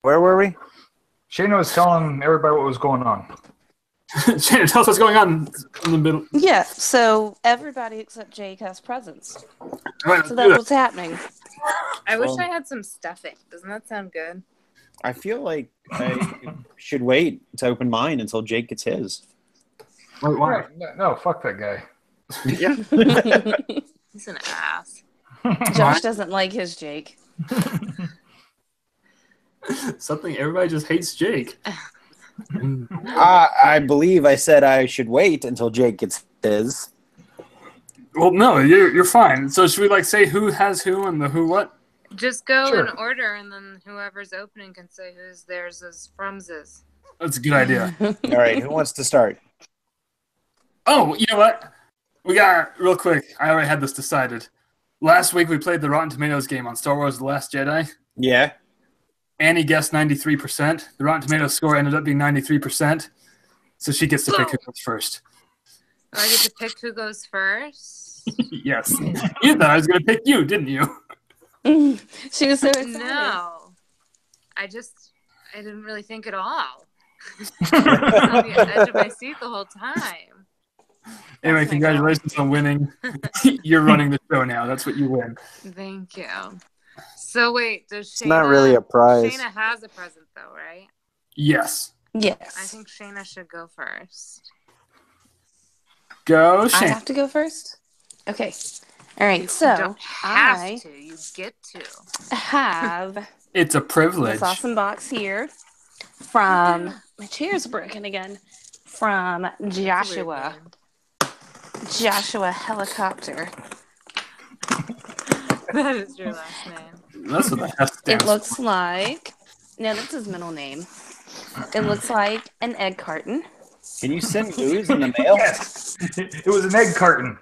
Where were we? Shayna was telling everybody what was going on. Shayna, tell us what's going on in the middle. Yeah, so everybody except Jake has presents. Right, So that's what's happening. I wish I had some stuffing. Doesn't that sound good? I feel like I should wait to open mine until Jake gets his. Wait, why? No, fuck that guy. Yeah. He's an ass. Josh doesn't like his Jake. Something everybody just hates Jake. I believe I said I should wait until Jake gets his. Well, no, you're fine. So should we say who has who and the who what? Just go Sure. in order, and then whoever's opening can say whose theirs is from's is. That's a good idea. All right, who wants to start? Oh, you know what? We got real quick. I already had this decided. Last week we played the Rotten Tomatoes game on Star Wars: The Last Jedi. Yeah. Annie guessed 93%. The Rotten Tomatoes score ended up being 93%. So she gets to pick who goes first. Do I get to pick who goes first? Yes. You thought I was going to pick you, didn't you? She was so excited. No. I didn't really think at all. I was on the edge of my seat the whole time. Anyway, That's my congratulations on winning. You're running the show now. That's what you win. Thank you. So wait, does Shayna... It's not really a prize. Shayna has a present though, right? Yes. Yes. I think Shayna should go first. Go, I Shane. have to go first? Okay. All right, You so don't have I to. You get to. have It's a privilege. this awesome box here from, my chair's broken again, from Joshua. Joshua Helicopter. That is your last name. That's what the F stands It looks like, no, that's his middle name. It looks like an egg carton. Can you send booze in the mail? Yes. It was an egg carton.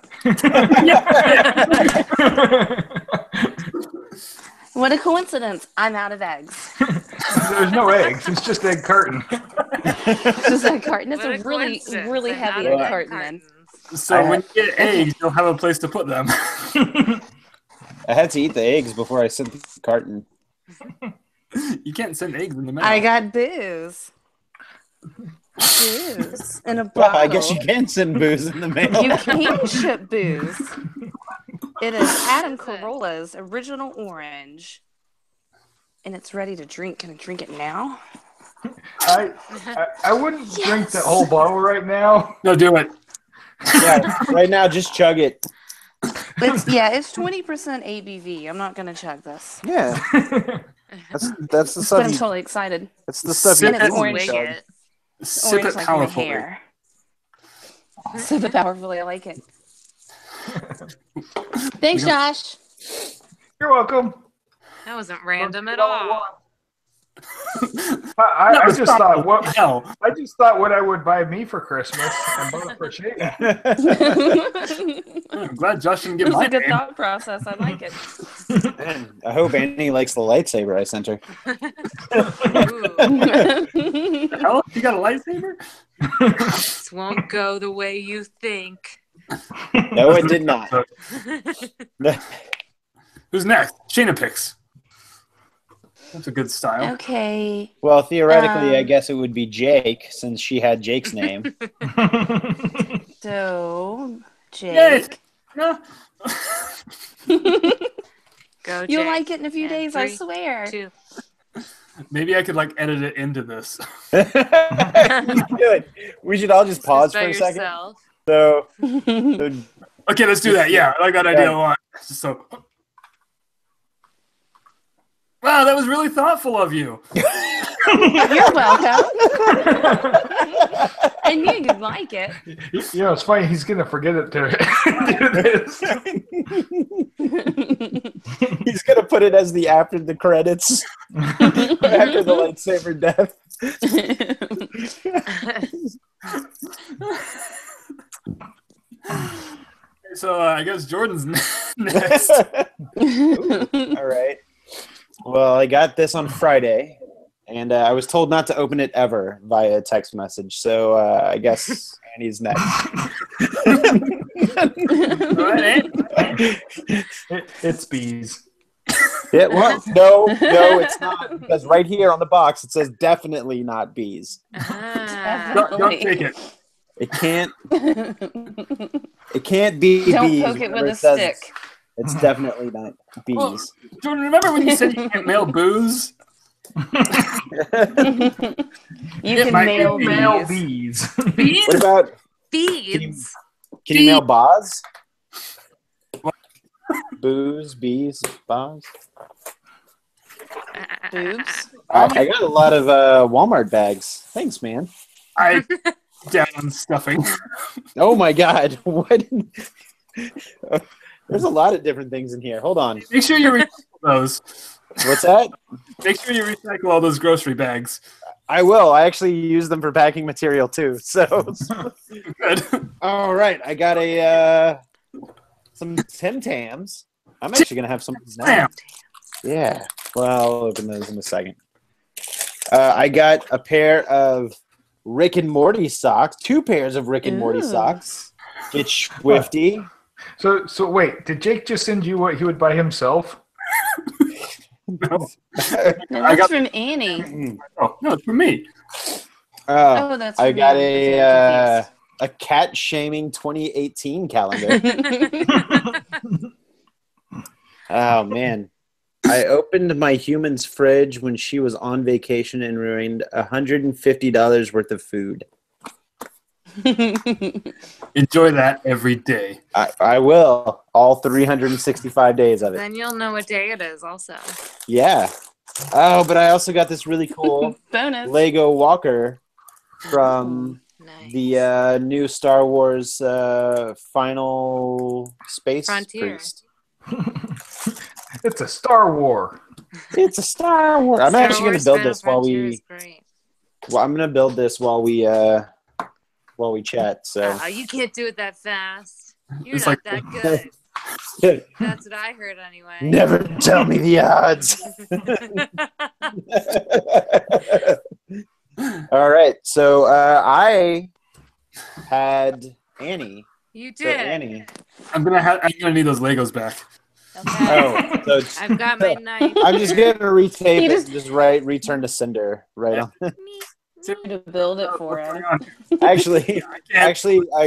What a coincidence. I'm out of eggs. There's no eggs. It's just egg carton. It's just egg carton. It's What a really, coincidence. really I'm heavy out of egg egg carton then. cartons. So when you get eggs, you'll have a place to put them. I had to eat the eggs before I sent the carton. You can't send eggs in the mail. I got booze. Booze in a bottle. Well, I guess you can send booze in the mail. You can ship booze. It is Adam What is it? Carolla's original orange. And it's ready to drink. Can I drink it now? I wouldn't drink the whole bottle right now. No, do it. Yeah, right now, just chug it. It's 20% ABV. I'm not gonna chug this. Yeah, that's the But stuff. I'm totally excited. That's the stuff Sip you it. And it's can orange. chug. Wing it. Sip Orange it like my powerfully. hair. Sip it powerfully. I like it. Thanks, Josh. You're welcome. That wasn't random at Don't get all. I just thought what Hell. I just thought what I would buy me for Christmas and bought it for Shayna. It I'm glad Josh didn't get was my a good name. thought process. I like it. I hope Annie likes the lightsaber I sent her. Ooh, Hell, you got a lightsaber? this won't go the way you think. No, it did not. Who's next? Shayna picks. That's a good style. Okay. Well, theoretically, I Um, guess it would be Jake, since she had Jake's name. So, Yay. Jake. No. Go, You'll Jake. like it in a few And days, I 3, swear. 2. Maybe I could edit it into this. Do it. We should all just pause Just for by a second. yourself. So, Okay, let's do that. Yeah, I like that idea a lot. So, wow, that was really thoughtful of you. You're welcome. I knew you'd like it. You know, it's funny. He's gonna forget it to do this. he's gonna put it as the after the credits, after the lightsaber death. So I guess Jordan's next. Ooh, all right. Well, I got this on Friday, and I was told not to open it ever via text message. So I guess Annie's next. All right, Andy. It's bees. Yeah, well, no, it's not. Because right here on the box, it says definitely not bees. Don't take it. It can't be Don't bees. poke it whenever with a says stick. It's definitely not Well, bees. Jordan, remember when you said you can't mail booze? You It can might mail be Male bees. bees. Bees? What about Beads. can you mail baz? Booze, bees, baz. Boobs. I got a lot of Walmart bags. Thanks, man. I down on stuffing. Oh my God! What? There's a lot of different things in here. Hold on. Make sure you recycle those. What's that? Make sure you recycle all those grocery bags. I will. I actually use them for packing material too. So, Good. all right. I got some Tim Tams. I'm actually gonna have some of these now. Damn. Yeah. Well, I'll open those in a second. I got a pair of Rick and Morty socks. 2 pairs of Rick and Morty Ooh. socks. Get swifty. So wait, did Jake just send you what he would buy himself? No. No, I that's got- from Annie. Oh, no, it's for me. Oh, that's from I got me. a cat shaming 2018 calendar. Oh man. I opened my human's fridge when she was on vacation and ruined $150 worth of food. Enjoy that every day. I will. All 365 days of it. Then you'll know what day it is also. Yeah. Oh, but I also got this really cool Bonus. Lego Walker from Nice. the new Star Wars Final Space Frontier. Priest. It's a Star War. It's a Star Wars. I'm Star actually going Wars to build Final this while Frontier we. is great. Well, I'm going to build this while we chat. So Oh, you can't do it that fast. You're It's not like- that good. That's what I heard anyway. never tell me the odds. All right. So I had Annie. You So did. Annie. I'm gonna need those Legos back. Okay. Oh, so I've got my knife. I'm just gonna retape He it just- and just write return to sender right on. To build it for What's him. going on? Actually, I can't.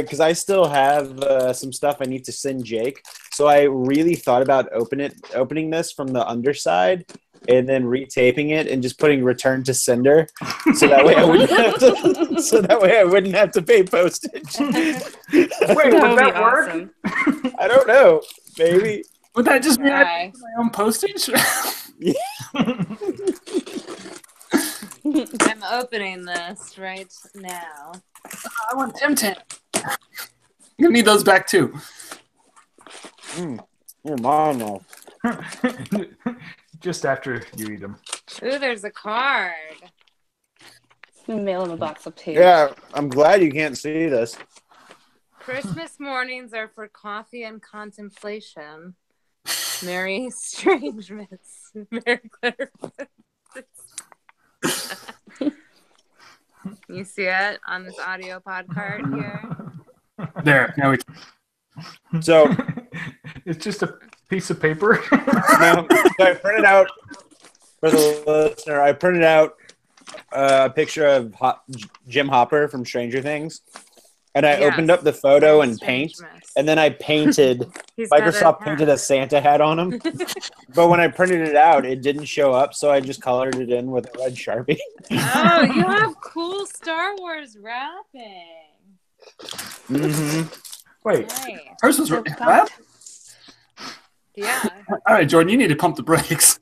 because I still have some stuff I need to send Jake. So I really thought about opening this from the underside and then retaping it and just putting return to sender, so that way I wouldn't have to pay postage. Wait, That would would be that work? awesome. I don't know, maybe. Would that just mean I Try. pay for my own postage? I'm opening this right now. I want Tim Tam. You need those back too. You're mine now. Just after you eat them. Ooh, there's a card. Mail him a box of tape. Yeah, I'm glad you can't see this. Christmas mornings are for coffee and contemplation. Merry Strangements. Merry Clarification. You see it on this audio pod card here? There. Now we. So It's just a piece of paper. no, so I printed out for the listener. I printed out a picture of Jim Hopper from Stranger Things, and I Yes. opened up the photo Merry and paint, Strangements. and then I painted. He's got Microsoft a painted hat. a Santa hat on him, but when I printed it out, it didn't show up, so I just colored it in with a red Sharpie. Oh, you have cool Star Wars wrapping. Mm-hmm. Wait, Nice. Hers was what? Yeah, All right, Jordan, you need to pump the brakes.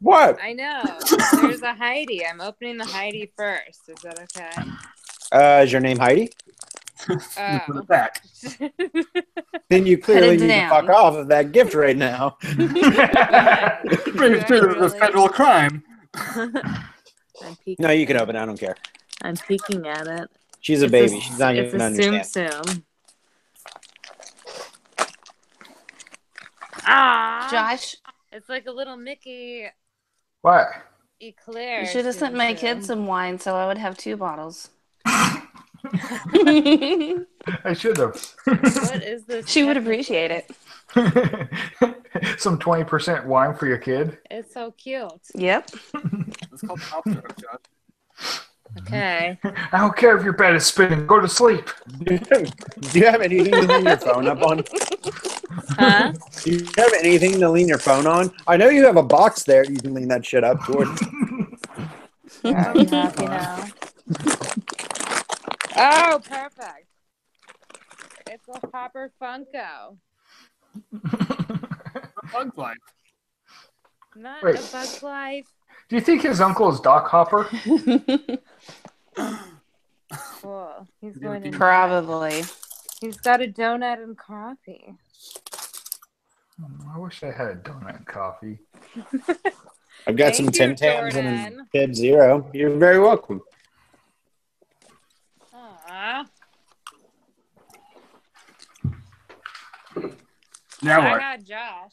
What? I know. There's a Heidi. I'm opening the Heidi first. Is that okay? Is your name Heidi? Put Oh. it back. Then you clearly it need to down. fuck off of that gift right now. Bring it to the federal crime. I'm peeking. No, you can open it. I don't care. I'm peeking at it. She's a It's baby. She's not it's even a understand. Tsum. Ah, Josh, it's like a little Mickey what? eclair. you should have sent my kids Tsum. some wine so I would have 2 bottles. I should have. What is this? She would appreciate it. Some 20% wine for your kid. It's so cute. Yep. It's called pop syrup, Josh. Okay. I don't care if your bed is spinning. Go to sleep. Do you have anything to lean your phone up on? Huh? Do you have anything to lean your phone on? I know you have a box there. You can lean that shit up toward. I'm happy now. Oh, perfect. It's a Hopper Funko. Bug life. Not Wait. a Bug's Life. Do you think his uncle is Doc Hopper? Cool. He's going to. Probably. He's got a donut and coffee. I wish I had a donut and coffee. I've got Thank some you, Tim Tams and a Jordan. Kid Zero. You're very welcome. Aww. Now I what? got Josh.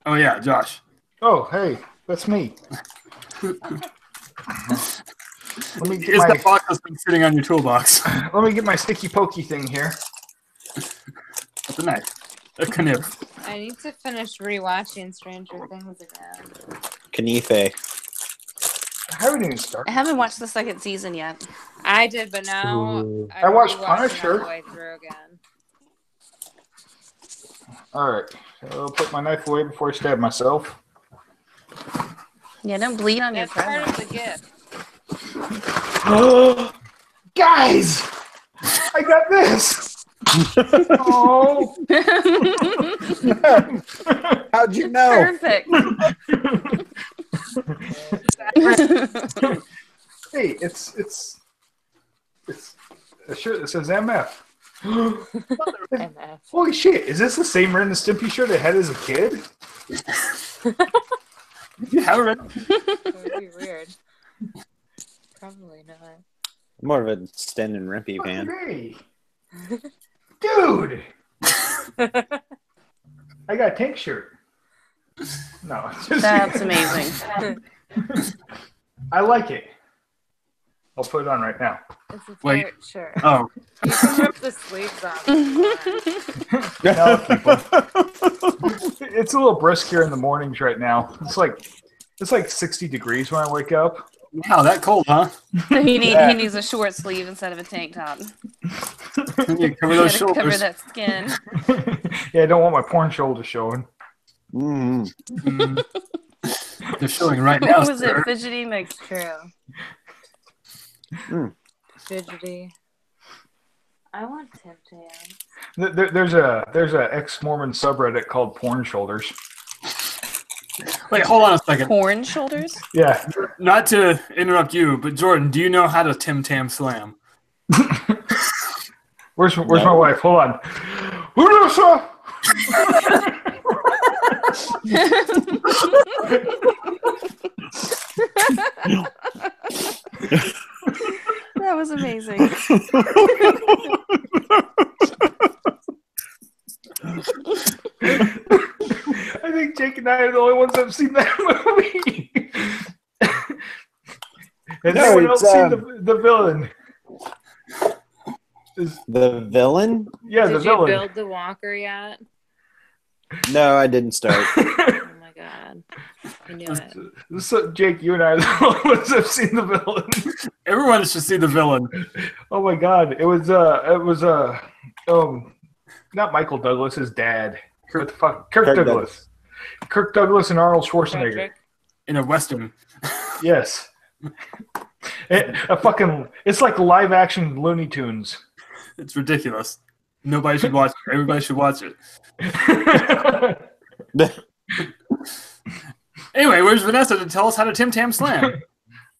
Oh yeah, Josh. Oh, hey, that's me. Let me get It's my the box that's been sitting on your toolbox. sticky pokey thing here. It's a knife. A knife. I need to finish rewatching Stranger Things again. Kanife. I haven't even I started. haven't watched the second season yet. I did, but now Ooh. I'm I watched rewatching Punisher. all the way through again. All right, I'll put my knife away before I stab myself. Yeah, don't bleed on your That's part present. of the gift. Guys, I got this. Oh, How'd you know? Perfect. hey, it's a shirt that says MF. MF. Holy shit! Is this the same Ren and Stimpy shirt I had as a kid? You have it. That would be weird. Probably not. More of a Sten and Rimpy fan. Hey, dude! I got a tank shirt. No, it's just That's amazing. I like it. I'll put it on right now. It's a Wait. flirt shirt. Oh, You can rip the sleeves off. if No, I'll keep them. It's a little brisk here in the mornings right now. It's like 60 degrees when I wake up. wow, that cold, huh? He Yeah. needs a short sleeve instead of a tank top. You cover those Gotta cover shoulders. that skin. Yeah, I don't want my porn shoulder showing. Mm. Mm. They're showing right now. What was sir. it? Fidgety makes True. Mm. Fidgety. I want Tim Tam. There's a ex-Mormon subreddit called Porn Shoulders. Wait, hold on a second. Porn shoulders? Yeah. Not to interrupt you, but Jordan, do you know how to Tim Tam slam? Where's No. my wife? Hold on. Vanessa! That was amazing. I think Jake and I are the only ones that have seen that movie. Has No, anyone else it's, seen the villain? The villain? Yeah, the Did you villain. build the walker yet? No, I didn't start. Oh my god. I knew it. So, Jake, you and I are the only ones that have seen the villain. Everyone should see the villain. Oh my god, it was not Michael Douglas, his dad. What the fuck? Kirk Douglas. Kirk Douglas and Arnold Schwarzenegger. Frederick. In a Western. Yes. It's like live action Looney Tunes. It's ridiculous. Nobody should watch it. Everybody should watch it. Anyway, where's Vanessa to tell us how to Tim Tam slam?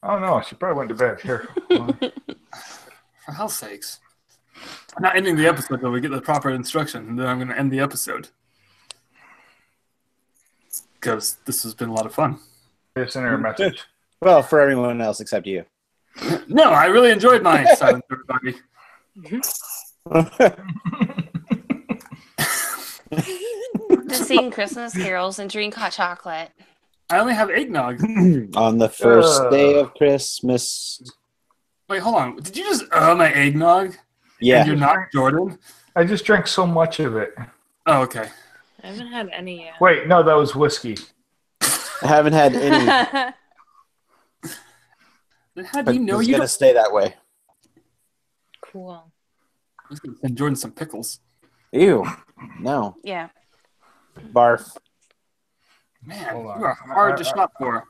Oh no, she probably went to bed. Here. For hell's sakes. I'm not ending the episode till we get the proper instruction, and then I'm going to end the episode. Because this has been a lot of fun. Just send her a message. Well, for everyone else except you. No, I really enjoyed my silent everybody. Just sing Christmas carols and drink hot chocolate. I only have eggnog. On the first day of Christmas. Wait, hold on. Did you just my eggnog? Yeah. And you're not Jordan? I just drank so much of it. Oh, okay. I haven't had any yet. Wait, no, that was whiskey. I haven't had any, Then how do but you know it's you gonna don't? stay that way. Cool. I was gonna send Jordan some pickles. Ew. No. Yeah. Barf. Man, Hold on. you are hard to shop for.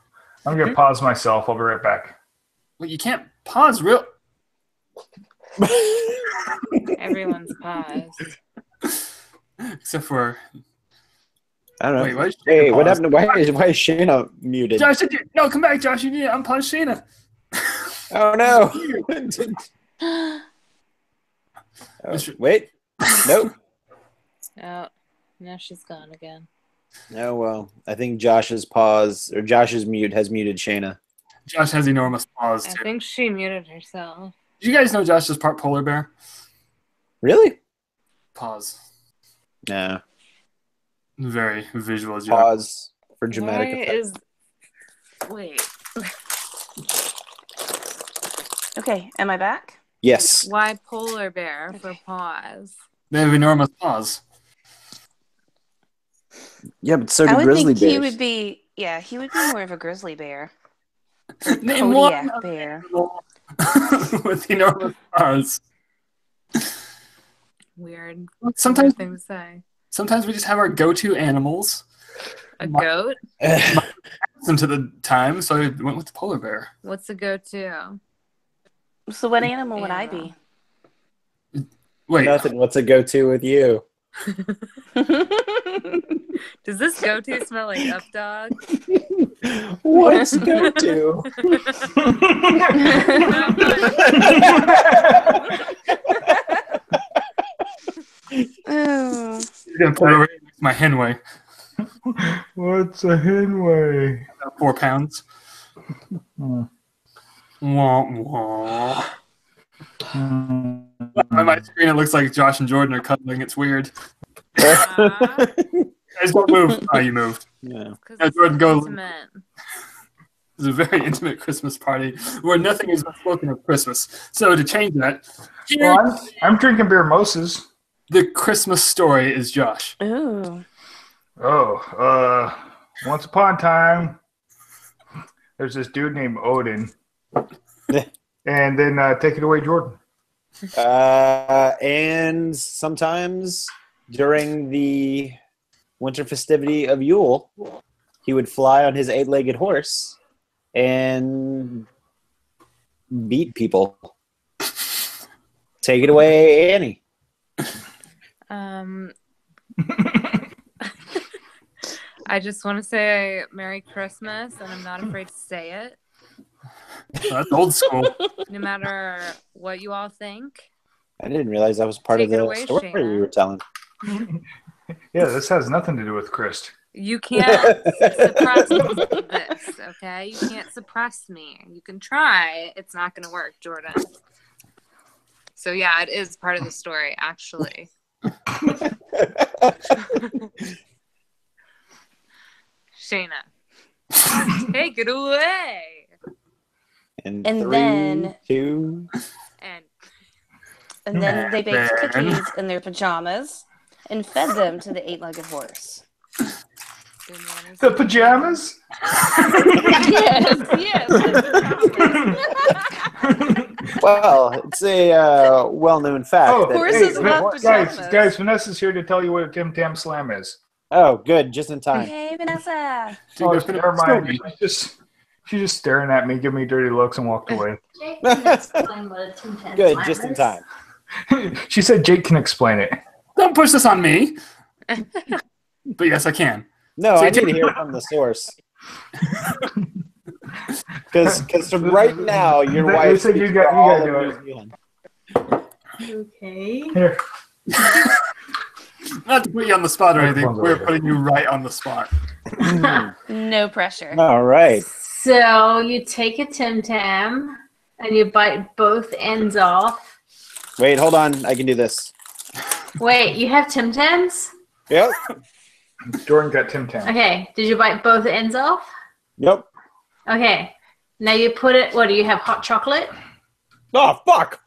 I'm going to pause myself. I'll be right back. Well, you can't pause real. Everyone's paused. Except for I don't know. wait, what? Hey, what happened? Why is Shayna muted? Josh, no, come back, Josh. You need to unpause Shayna. Oh no! Oh, wait. Nope. Oh, now she's gone again. Oh well. I think Josh's mute has muted Shayna. Josh has enormous paws I too. think she muted herself. Do you guys know Josh is part polar bear? Really? Pause. No. Very visual joke. Pause for dramatic Why effect. is... Wait. Okay, am I back? Yes. Why polar bear for pause? They have enormous paws. Yeah, but so do I would grizzly think bears. he would be. Yeah, he would be more of a grizzly bear. Name one Kodiak bear. with enormous paws. Weird. Sometimes, Weird thing to say. sometimes we just have our go-to animals. A goat? Them to the time, so I went with the polar bear. What's a go-to? So what animal would I be? Wait, Nothing. What's a go-to with you? Does this go-to smell like up dog? What's go-to? Oh. you're gonna put it over next to my Henway. What's a henway? 4 pounds. Hmm. Wah, wah. Hmm. On my screen, it looks like Josh and Jordan are cuddling. It's weird. Because Guys, don't move. Oh, you moved. Yeah. Yeah, Jordan, go. intimate. It's a very intimate Christmas party where nothing is spoken of Christmas. So to change that, here, Well, I'm drinking beer Moses. the Christmas story is Josh. Ooh. Once upon a time, there's this dude named Odin. And then take it away, Jordan. And sometimes during the winter festivity of Yule, he would fly on his 8-legged horse and beat people. Take it away, Annie. I just want to say Merry Christmas, and I'm not afraid to say it. That's old school. No matter what you all think. I didn't realize that was part Take of it the away, story Shayna. we were telling. Yeah, this has nothing to do with Christ. You can't suppress this, okay? You can't suppress me. You can try. It's not going to work, Jordan. So, yeah, it is part of the story, actually. Shayna, take it away. And And 3, then- 2. And then they baked cookies in their pajamas and fed them to the 8-legged horse. The pajamas? Yes. Well, it's a well-known fact. Oh, that Horses hey, love pajamas. guys, Vanessa's here to tell you what a Tim Tam Slam is. Oh, good, just in time. Hey, Vanessa. Oh, never mind. She's just staring at me, giving me dirty looks, and walked away. Good, just in time. She said Jake can explain it. Don't push this on me. But yes, I can. No, So I you need to take- hear it from the source. Because right now, your They wife said speaks you got- for you all gotta of do New Zealand. Okay. Here. Not to put you on the spot or anything. Microphone's We're over here. putting you right on the spot. No pressure. All right. So you take a Tim Tam and you bite both ends off. Wait, hold on. I can do this. Wait, you have Tim Tams? Yep. Jordan got Tim Tam. Okay. Did you bite both ends off? Yep. Okay. Now you put it. What do you have? Hot chocolate? Oh, fuck.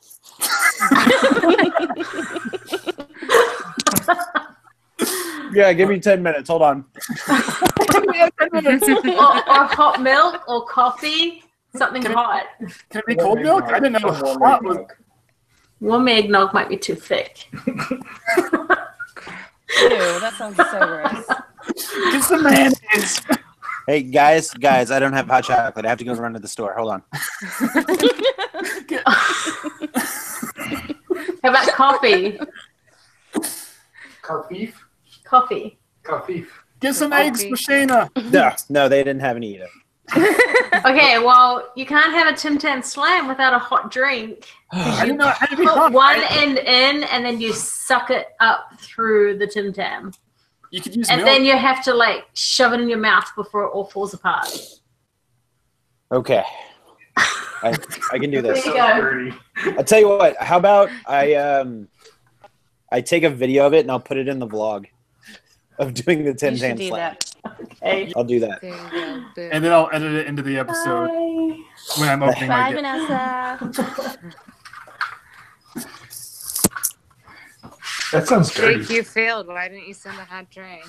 Yeah, give me 10 minutes. Hold on. or hot milk or coffee. Something hot. Can it be cold milk? I didn't know hot was. Warm eggnog might be too thick. Ew, that sounds so gross. Get some mayonnaise. Hey, guys, I don't have hot chocolate. I have to go run to the store. Hold on. How about coffee? Coffee. Get some eggs for Shayna. No, they didn't have any either. Okay, well, you can't have a Tim Tam Slam without a hot drink. I didn't know it had to be Put hot. one end in, and then you suck it up through the Tim Tam. You could use And milk. then you have to, like, shove it in your mouth before it all falls apart. Okay. I can do this. There you go. I'll tell you what. How about I take a video of it and I'll put it in the vlog of doing the Tim You should Tam do Slam. that. Okay. I'll do that. There you go. Boom. And then I'll edit it into the episode Bye. when I'm opening my Bye, gift. Vanessa. That sounds Jake, dirty. you failed. Why didn't you send a hot drink?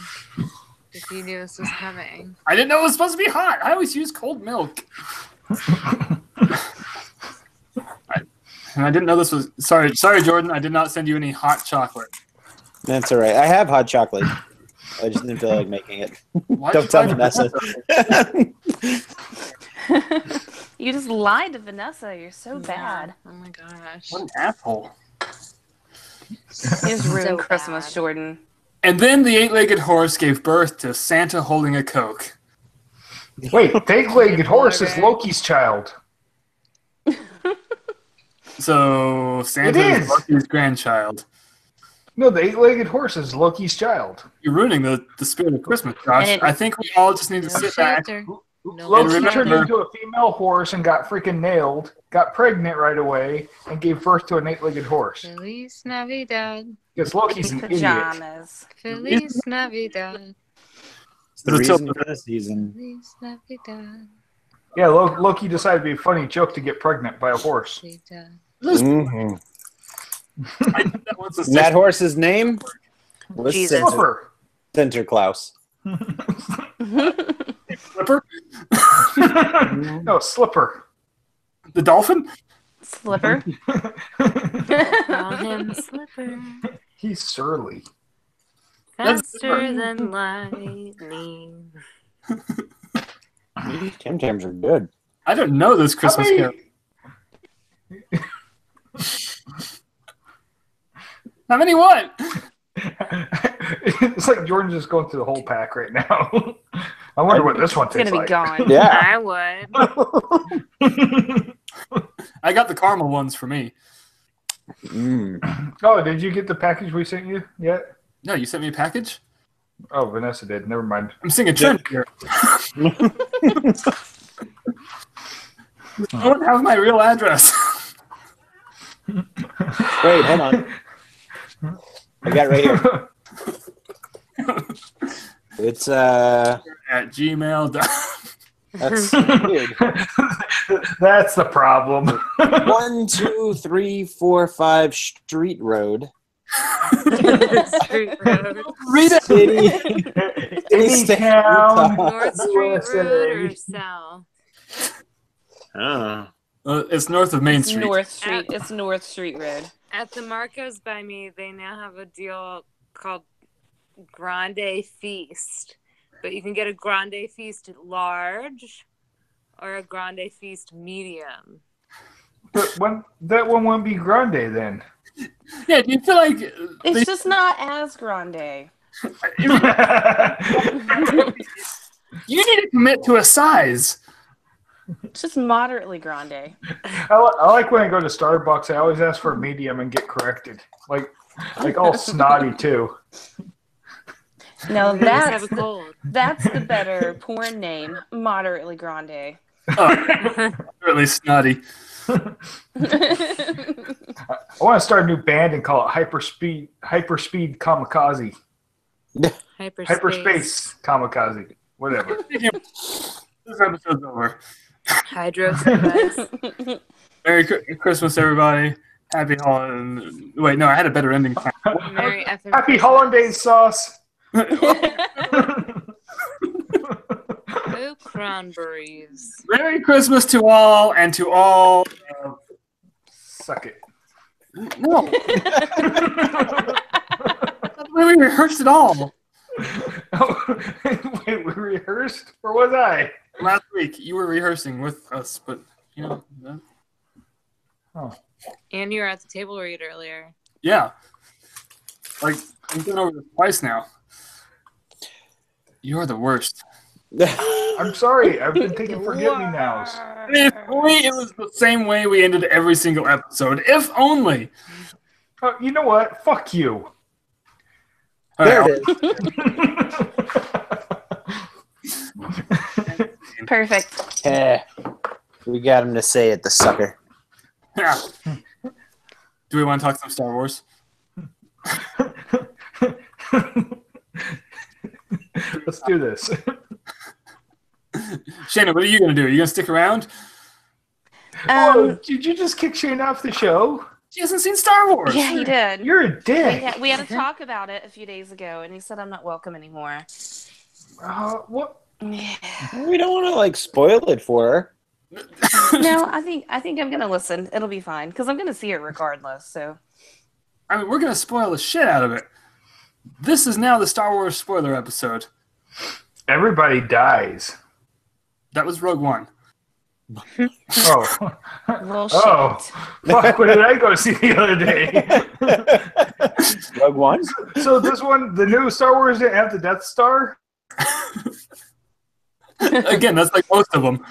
If you knew this was coming. I didn't know it was supposed to be hot. I always use cold milk. And I didn't know this was. Sorry, Jordan. I did not send you any hot chocolate. That's all right. I have hot chocolate. I just didn't feel like making it. Why'd Don't you tell buy Vanessa. You just lied to Vanessa. You're so bad. Oh my gosh. What an asshole. You just ruined So Christmas, bad. Jordan. And then the eight-legged horse gave birth to Santa holding a Coke. Wait, the eight-legged horse is Loki's child. So Santa It is is. Loki's grandchild. No, the eight-legged horse is Loki's child. You're ruining the spirit of Christmas, Josh. And it- I think we all just need to No sit back. shelter. No Loki remember- turned into a female horse and got freaking nailed, got pregnant right away, and gave birth to an eight-legged horse. Feliz Navidad. Because Loki's an idiot. Pajamas. Feliz Navidad. It's the reason for the season. Feliz Navidad. Yeah, Loki decided to be a funny joke to get pregnant by a horse. Navidad. Mhm. I think that was a That horse's name was Jesus. Slipper. Sinterklaas. slipper. No, Slipper. The dolphin? Slipper. Call him Slipper. He's surly. Faster than lightning. These Tim Tams are good. I don't know this Christmas How carol. How many what? It's like Jordan's just going through the whole pack right now. I wonder what this one It's tastes gonna be like. gone. Yeah. I would. I got the caramel ones for me. Mm. Oh, did you get the package we sent you yet? No, you sent me a package? Oh, Vanessa did. Never mind. I'm seeing a trend here. I don't have my real address. Wait, hold on. I got it right here. It's At Gmail. that's weird. That's the problem. 1, 2, 3, 4, 5 Street Road. Street Road. Read it. City. State, Town. Utah. North Street Road or South? Oh. It's north of Main It's Street. North Street. It's North Street Road. At the Marcos by me, they now have a deal called Grande Feast. But you can get a Grande Feast large or a Grande Feast medium. But that one won't be grande then. Yeah, do you feel like It's just not as grande. you need to commit to a size? It's just moderately grande. I like when I go to Starbucks. I always ask for a medium and get corrected. Like all snotty too. No, Just have that's a cold. that's the better porn name. Moderately grande. Oh, or at least snotty. I want to start a new band and call it Hyperspeed Kamikaze. Hyperspace Kamikaze. Whatever. This episode's over. Hydro supplies. Merry Christmas, everybody. Happy Holidays. Wait, no, I had a better ending. Merry effing Happy Christmas. Hollandaise sauce. Oh, cranberries. Merry Christmas to all, and to all. Suck it. No, we rehearsed it all Oh, wait, we rehearsed? Or was I? last week. You were rehearsing with us, but you know. Oh. And you were at the table read earlier. Yeah. Like, I've been over this twice now. You're the worst. I'm sorry. I've been taking forget-me-nows. If only it was the same way we ended every single episode. If only. Oh, you know what? Fuck you. There All it is. Perfect. Eh, we got him to say it, the sucker. Yeah. Do we want to talk some Star Wars? Let's do this. Shayna, what are you going to do? Are you going to stick around? Oh, did you just kick Shane off the show? She hasn't seen Star Wars. Yeah, he did. You're a dick. We had a talk about it a few days ago, and he said I'm not welcome anymore. What? Yeah. We don't want to like spoil it for her. No, I think I'm gonna listen. It'll be fine because I'm gonna see it regardless. So I mean, we're going to spoil the shit out of it. This is now the Star Wars spoiler episode. Everybody dies. That was Rogue One. Oh. bullshit. Oh. Fuck, what did I go see the other day? Rogue One? So this one, the new Star Wars didn't have the Death Star? Again, that's like most of them.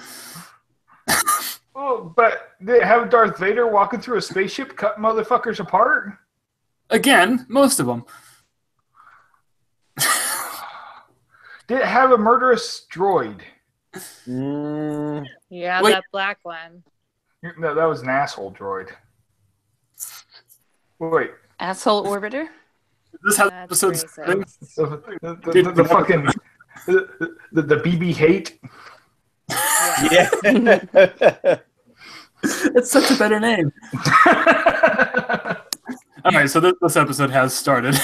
Oh, but they have Darth Vader walking through a spaceship cutting motherfuckers apart? Again, most of them. Did it have a murderous droid? Yeah, Wait. that black one. No, that was an asshole droid. Wait, Asshole orbiter. This has That's episodes. racist. the fucking the BB hate. Yeah. It's such a better name. All right, so this episode has started.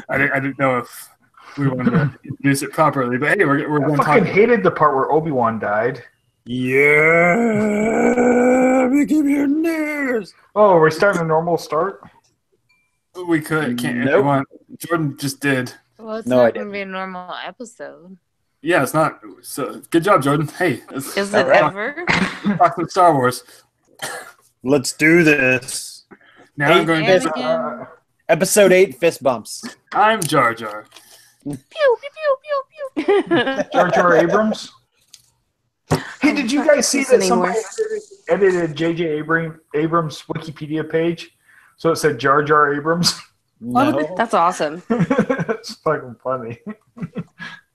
I didn't know if we wanted to introduce it properly, but hey, we're I going to fucking talk. hated the part where Obi-Wan died. Yeah, we give you news. Oh, we're starting a normal start? We can't. If you Nope. want. Jordan just did. Well, it's No, I not going to be a normal episode. Yeah, it's not. So good job, Jordan. Hey, Is let's it talk- ever? talk some Star Wars. Let's do this. Now Hey, I'm going Anakin. to. Anakin. Episode 8, fist bumps. I'm Jar Jar. Pew, pew, pew, pew, pew. Jar Jar Abrams? Hey, did you guys see Listen that somebody anymore. edited J.J. Abrams' Wikipedia page? So it said Jar Jar Abrams. No. That's awesome. It's fucking funny.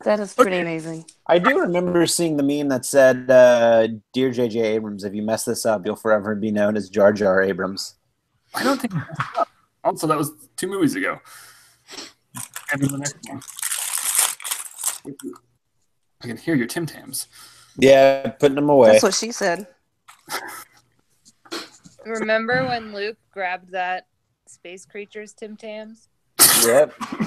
That is pretty amazing. I do remember seeing the meme that said, Dear J.J. Abrams, if you mess this up, you'll forever be known as Jar Jar Abrams. I don't think. Also, that was 2 movies ago. And then the next one. I can hear your Tim Tams. Yeah, putting them away. That's what she said. Remember when Luke grabbed that space creature's Tim Tams? Yep. Got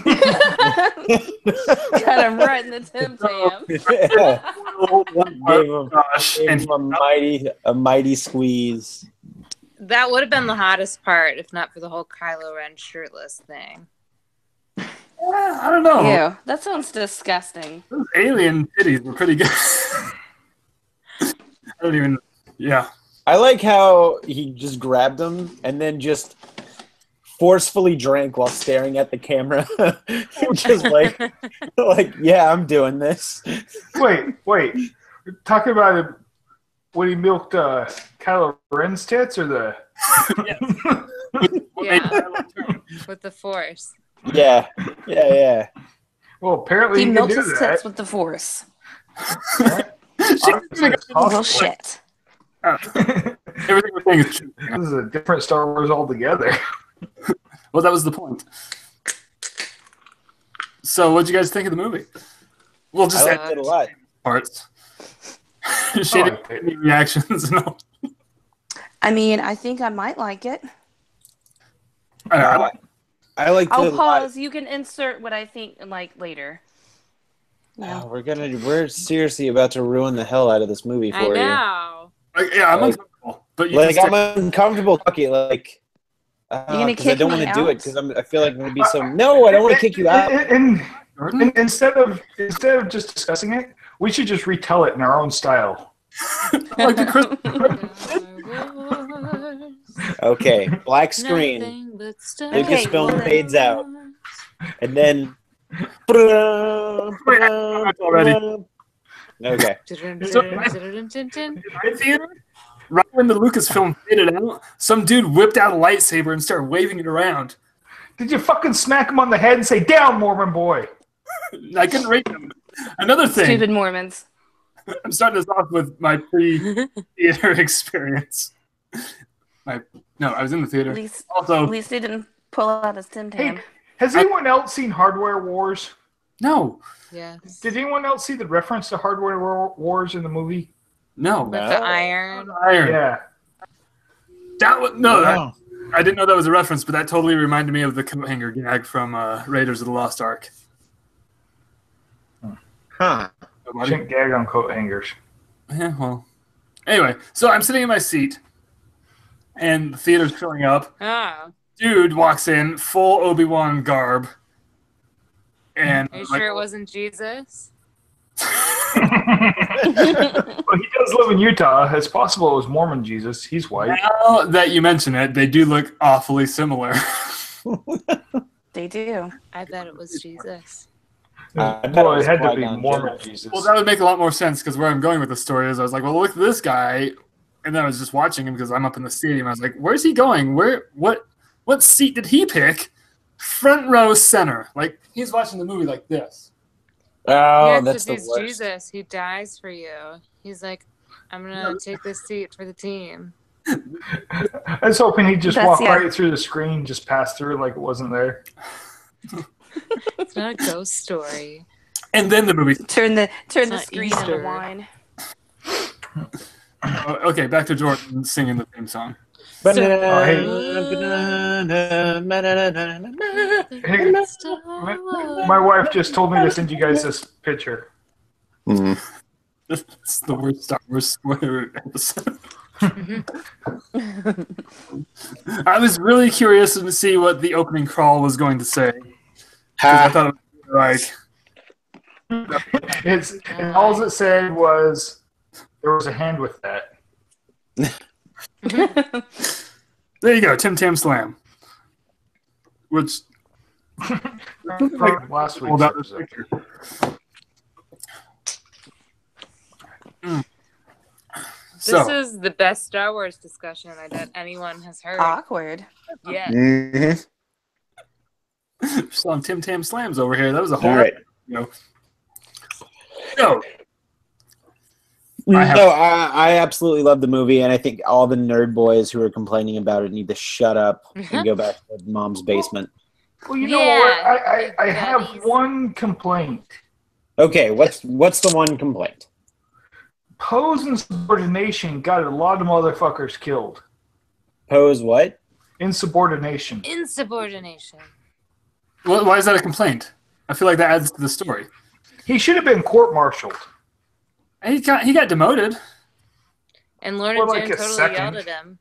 him right in the Tim Tam. Yeah. Gave him, Gosh, gave and him a mighty squeeze. That would have been the hottest part if not for the whole Kylo Ren shirtless thing. I don't know. Ew, that sounds disgusting. Those alien titties were pretty good. I don't even. Yeah. I like how he just grabbed them and then just forcefully drank while staring at the camera. Just like, yeah, I'm doing this. Wait. You're talking about it when he milked Kylo Ren's tits or the... Yeah, with the Force. Yeah. Well, apparently He he can milked do his that. tits with the Force. Honestly, it's possible. Bullshit. Everything we're saying is true. This is a different Star Wars altogether. Well, that was the point. So, what'd you guys think of the movie? We'll just I add liked it a lot. parts. Shady reactions and all. I mean, I think I might like it. I I like I'll the pause. You can insert what I think like later. Oh, we're seriously about to ruin the hell out of this movie I for you. know. Yeah, I'm Like- uncomfortable. But you Like can I'm uncomfortable talking like gonna because I kick don't me want to do it out? because I feel like I'm gonna be so. No, I don't want to kick you out. And instead of just discussing it, we should just retell it in our own style. like the Christmas. Okay, black screen. Nothing but stars. Lucasfilm well, fades out, and then. already. Okay. My theater, right when the Lucasfilm faded out, some dude whipped out a lightsaber and started waving it around. Did you fucking smack him on the head and say, "Down, Mormon boy"? I couldn't rate them. Another thing, Stupid Mormons. I'm starting this off with my pre-theater experience. I was in the theater. At least Also, they didn't pull out his Tim Tam. Hey, has anyone else seen Hardware Wars? no, Yes. Did anyone else see the reference to Hardware Wars in the movie? no. With the iron. Iron. Yeah. That was, no, Wow. I didn't know that was a reference, but that totally reminded me of the coat hanger gag from Raiders of the Lost Ark. Huh. Shouldn't gag on coat hangers. Yeah, well. Anyway, so I'm sitting in my seat, and the theater's filling up. Oh. Dude walks in, full Obi-Wan garb. And Are you like, sure it wasn't Jesus? Well, he does live in Utah. It's possible it was Mormon Jesus. He's white. now that you mention it, they do look awfully similar. They do. I bet it was Jesus. Well, it had to be Mormon Jesus. Well, that would make a lot more sense because where I'm going with the story is I was like, well, look at this guy. And then I was just watching him because I'm up in the stadium. I was like, where's he going? What seat did he pick? Front row center. Like, he's watching the movie like this. Oh, Yeah, that's because the he's worst. Jesus. He dies for you. He's like, I'm going to take this seat for the team. I was hoping he'd just That's- walk yeah. right through the screen, just pass through like it wasn't there. It's not a ghost story. And then the movie. Turn the not screen into Easter. wine. Okay, back to Jordan singing the theme song. Hey, my wife just told me to send you guys this picture. It's the worst Star Wars spoiler episode. I was really curious to see what the opening crawl was going to say. 'Cause I thought it was like, And all it said was there was a hand with that. there you go, Tim Tam Slam. Which Like last week's hold out this episode. picture. This So, is the best Star Wars discussion I bet anyone has heard. Awkward. Yeah. some Tim Tam Slams over here. That was a whole All right. So, I absolutely love the movie, and I think all the nerd boys who are complaining about it need to shut up and go back to mom's basement. Well, you know Yeah, what? I big have buddies. one complaint. Okay, what's the one complaint? Pose insubordination got a lot of motherfuckers killed. Pose what? Insubordination. Insubordination. why is that a complaint? I feel like that adds to the story. He should have been court-martialed. He got demoted. And Lord For and like Jen a totally second. yelled at him.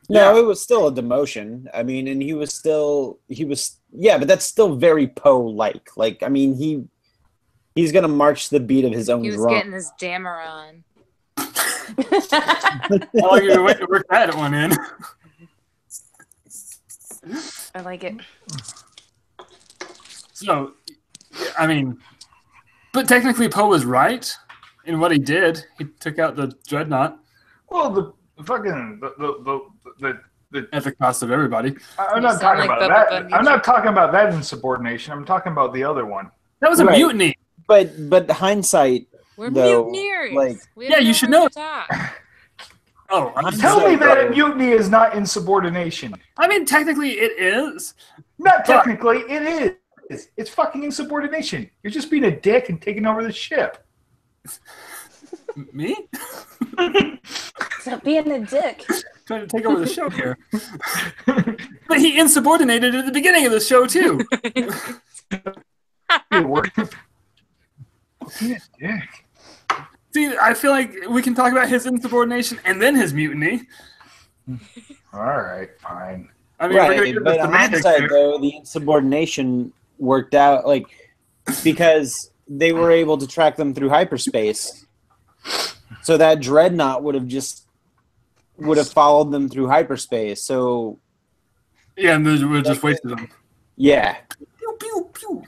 No, it was still a demotion. I mean, and he was but that's still very Poe-like. Like, I mean, he's gonna march the beat of his own He was drum. getting his jammer on. How long you been waiting to work that one in? I like it. So, I mean, but technically Poe was right in what he did. He took out the dreadnought Well, the fucking the at the cost of everybody. I'm You not sound talking like about Bubba that. Bunny. I'm not talking about that insubordination. I'm talking about the other one. That was a Right. mutiny. But hindsight, We're Though, mutineers. like- We have Yeah, you nowhere should know. to talk. Oh, Tell me that Though. a mutiny is not insubordination. I mean, technically it is. Not technically, it is. It's fucking insubordination. You're just being a dick and taking over the ship. Me? Stop being a dick. Trying to take over the show here. But he insubordinated at the beginning of the show too. Dick. See, I feel like we can talk about his insubordination and then his mutiny. All right, fine. I mean, we're gonna Right, get but the in semantics hindsight, here. though, the insubordination worked out, like, because they were able to track them through hyperspace. So that dreadnought would have followed them through hyperspace. So Yeah, and we just wasted them. yeah. Pew, pew, pew.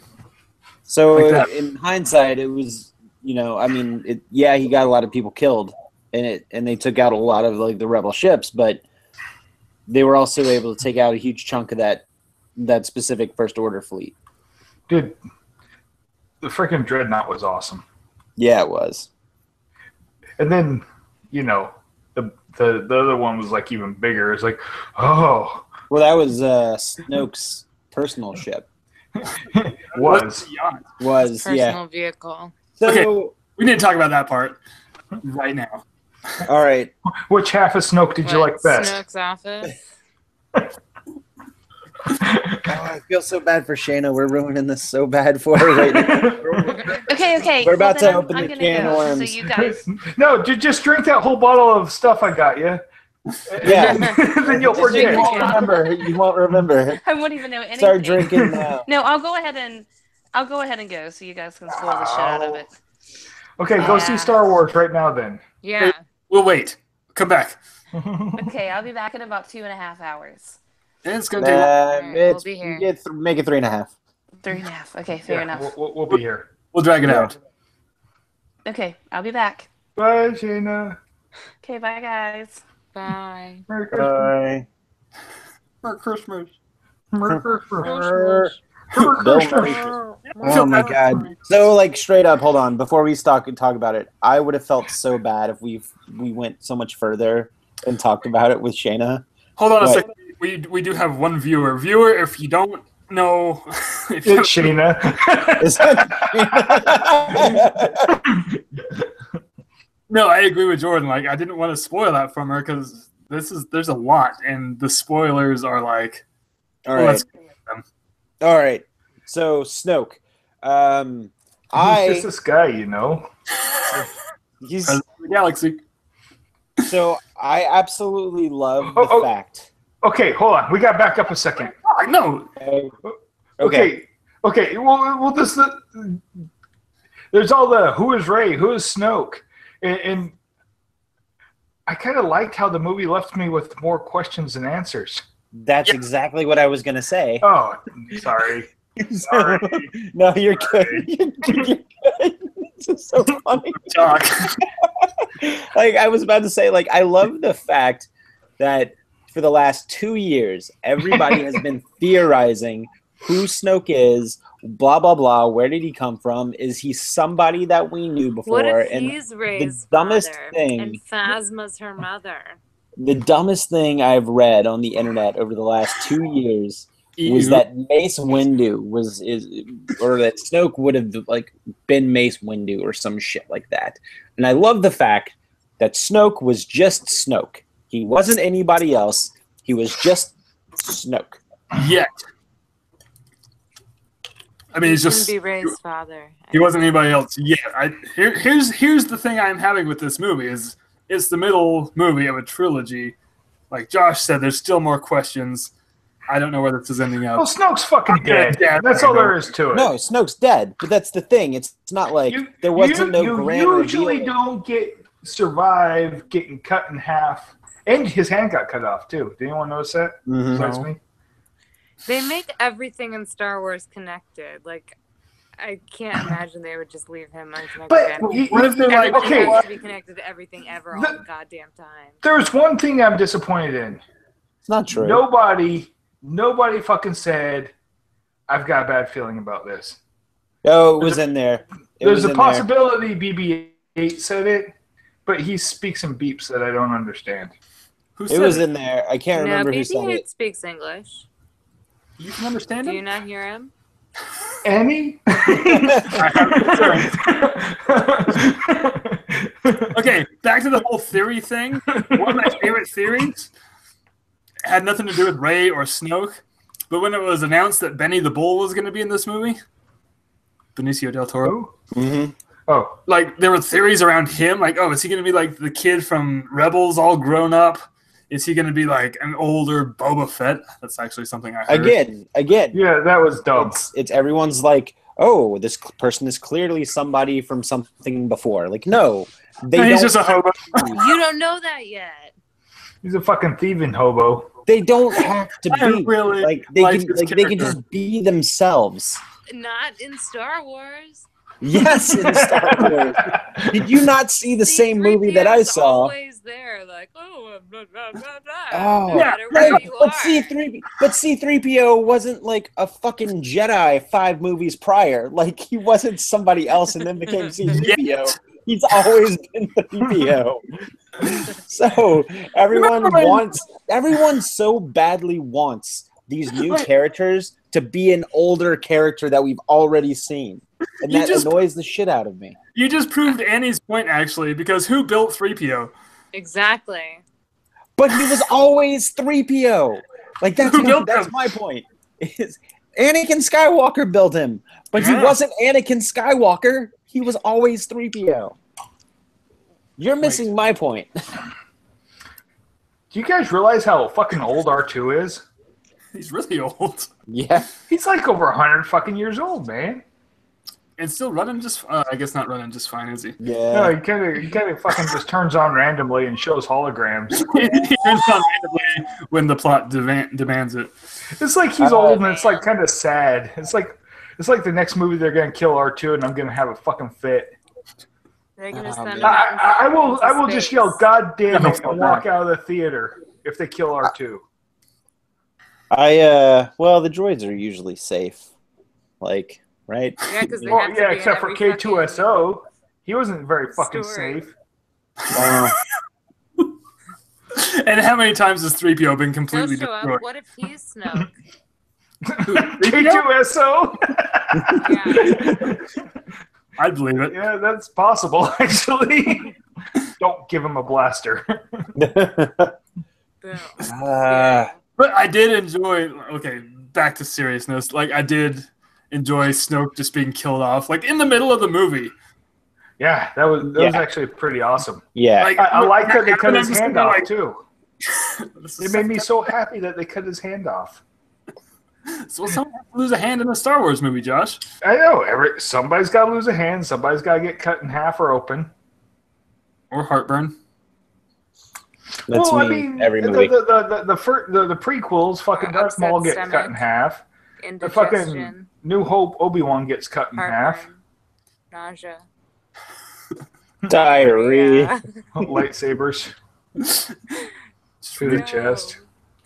So Like that. in hindsight, it was, I mean, he got a lot of people killed, and they took out a lot of like the rebel ships, but they were also able to take out a huge chunk of that specific First Order fleet. Dude, the freaking dreadnought was awesome. Yeah, it was. And then, the other one was like even bigger. It's like, oh, Well, that was Snoke's personal ship. was. Personal vehicle. So, Okay. We need to talk about that part right now. all right. Which half of Snoke did you like best? Snoke's office. Oh, I feel so bad for Shayna. We're ruining this so bad for her right now. Okay. We're about then to open the gonna can of go. worms. So you guys, No, just drink that whole bottle of stuff I got you. Yeah. Then you'll You forget. won't remember. You won't remember. I won't even know anything. Start drinking now. No, I'll go ahead and go so you guys can spoil the shit out of it. Okay, go see Star Wars right now then. Yeah. We'll wait. Come back. Okay, I'll be back in about 2.5 hours. And it's gonna take. We'll be here. Make it 3.5. 3.5. Okay, fair Yeah, enough. we'll be here. We'll drag it out. Okay, I'll be back. Bye, Shayna. Okay, bye guys. Bye. Merry Christmas. Bye. Merry Christmas. Merry Christmas. Bill Murray. Oh my god. So like straight up, hold on. Before we talk about it, I would have felt so bad if we went so much further and talked about it with Shayna. Hold on a What? second. We do have one viewer. Viewer, if you don't know, if you It's Shayna. Is that- no, I agree with Jordan. Like, I didn't want to spoil that from her because there's a lot, and the spoilers are like. All well, right. let's go with them. All right. So Snoke. Who's just this guy, He's President of the Galaxy. so I absolutely love the Oh. fact. Okay, hold on. We got to back up a second. Oh, no. Okay. Okay. Well, there's all the who is Rey, who is Snoke, and I kind of liked how the movie left me with more questions than answers. That's exactly what I was gonna say. Oh, sorry. Sorry. No, you're good. You're good. It's just so funny. Talk. Like I was about to say, like I love the fact that for the last 2 years, everybody has been theorizing who Snoke is, blah blah blah. Where did he come from? Is he somebody that we knew before? What if And he's Rey's dumbest father thing- and Phasma's her mother? the dumbest thing I've read on the internet over the last 2 years was that Mace Windu or that Snoke would have like been Mace Windu or some shit like that. And I love the fact that Snoke was just Snoke. He wasn't anybody else. He was just Snoke. Yet. I mean, He it's just couldn't be Rey's father. he wasn't anybody else yet. Here's the thing I'm having with this movie is it's the middle movie of a trilogy. Like Josh said, there's still more questions. I don't know where this is ending up. Well, Snoke's fucking dead. Yeah, That's all there is to it. No, Snoke's dead. But that's the thing. It's not like there wasn't no grand You usually reveal. don't survive getting cut in half, and his hand got cut off too. Did anyone notice that? Mhm. Besides me? They make everything in Star Wars connected. Like, I can't imagine they would just leave him unconnected. But What if they're like, Everything okay, has to be connected to everything ever all the goddamn time. there's one thing I'm disappointed in. It's not true. Nobody fucking said, "I've got a bad feeling about this." No, it was in there. There's a possibility BB-8 said it, but he speaks in beeps that I don't understand. Who It said was in there. I can't No, remember who said BB-8 it. speaks English. You can understand Do him? you not hear him? Annie? Okay, back to the whole theory thing. One of my favorite theories had nothing to do with Rey or Snoke. But when it was announced that Benny the Bull was going to be in this movie, Benicio del Toro, Oh, like there were theories around him, like, oh, is he going to be like the kid from Rebels, all grown up? Is he going to be like an older Boba Fett? That's actually something I heard. Again. yeah, that was dumb. It's everyone's like, oh, this person is clearly somebody from something before. Like, no, He's just a hobo. You don't know that yet. He's a fucking thieving hobo. They don't have to I be really like they like can his like they can character. just be themselves. Not in Star Wars. Yes, in Star Wars. Did you not see the same movie that I C-3PO 's saw? Always there, like, oh, blah, blah, blah, blah. Oh, No matter where like, you but are. C-3PO wasn't like a fucking Jedi 5 movies prior. Like he wasn't somebody else and then became C-3PO. He's always been 3PO. So everyone so badly wants these new characters to be an older character that we've already seen. And that annoys the shit out of me. You just proved Annie's point, actually, because who built 3PO? Exactly. But he was always 3PO. Like that's my point. Anakin Skywalker built him, but he wasn't Anakin Skywalker. He was always 3PO. You're missing my point. Do you guys realize how fucking old R2 is? He's really old. Yeah. He's like over 100 fucking years old, man. And still running just, I guess not running just fine, is he? Yeah. No, he kind of fucking just turns on randomly and shows holograms. He turns on randomly when the plot demands it. It's like he's old and it's like kind of sad. It's like the next movie they're gonna kill R2 and I'm gonna have a fucking fit. They're gonna send him I out will into just space. yell "God damn No, it" and walk out of the theater if they kill R2. Well, the droids are usually safe. Like, right? Yeah, because they Well, have to yeah, be in except for every K2SO. He wasn't very fucking story. safe. And how many times has 3PO been He'll completely show up. destroyed? What if he's Snoke? K2SO? Yeah. I'd believe it. Yeah, that's possible, actually. Don't give him a blaster. Boom. But I did enjoy, okay, back to seriousness. Like, I did enjoy Snoke just being killed off, like, in the middle of the movie. Yeah, that was actually pretty awesome. Yeah. Like, I like that they cut his just hand kinda off, like, too. It made me so happy that they cut his hand off. So someone has to lose a hand in a Star Wars movie, Josh. I know. Somebody's got to lose a hand. Somebody's got to get cut in half or open. Or heartburn. That's well, me I mean, every movie. the prequels, fucking Darth Upset Maul gets stomach. cut in half. The fucking New Hope Obi-Wan gets cut in half. Heartburn. Nausea. Diarrhea. Lightsabers through the chest.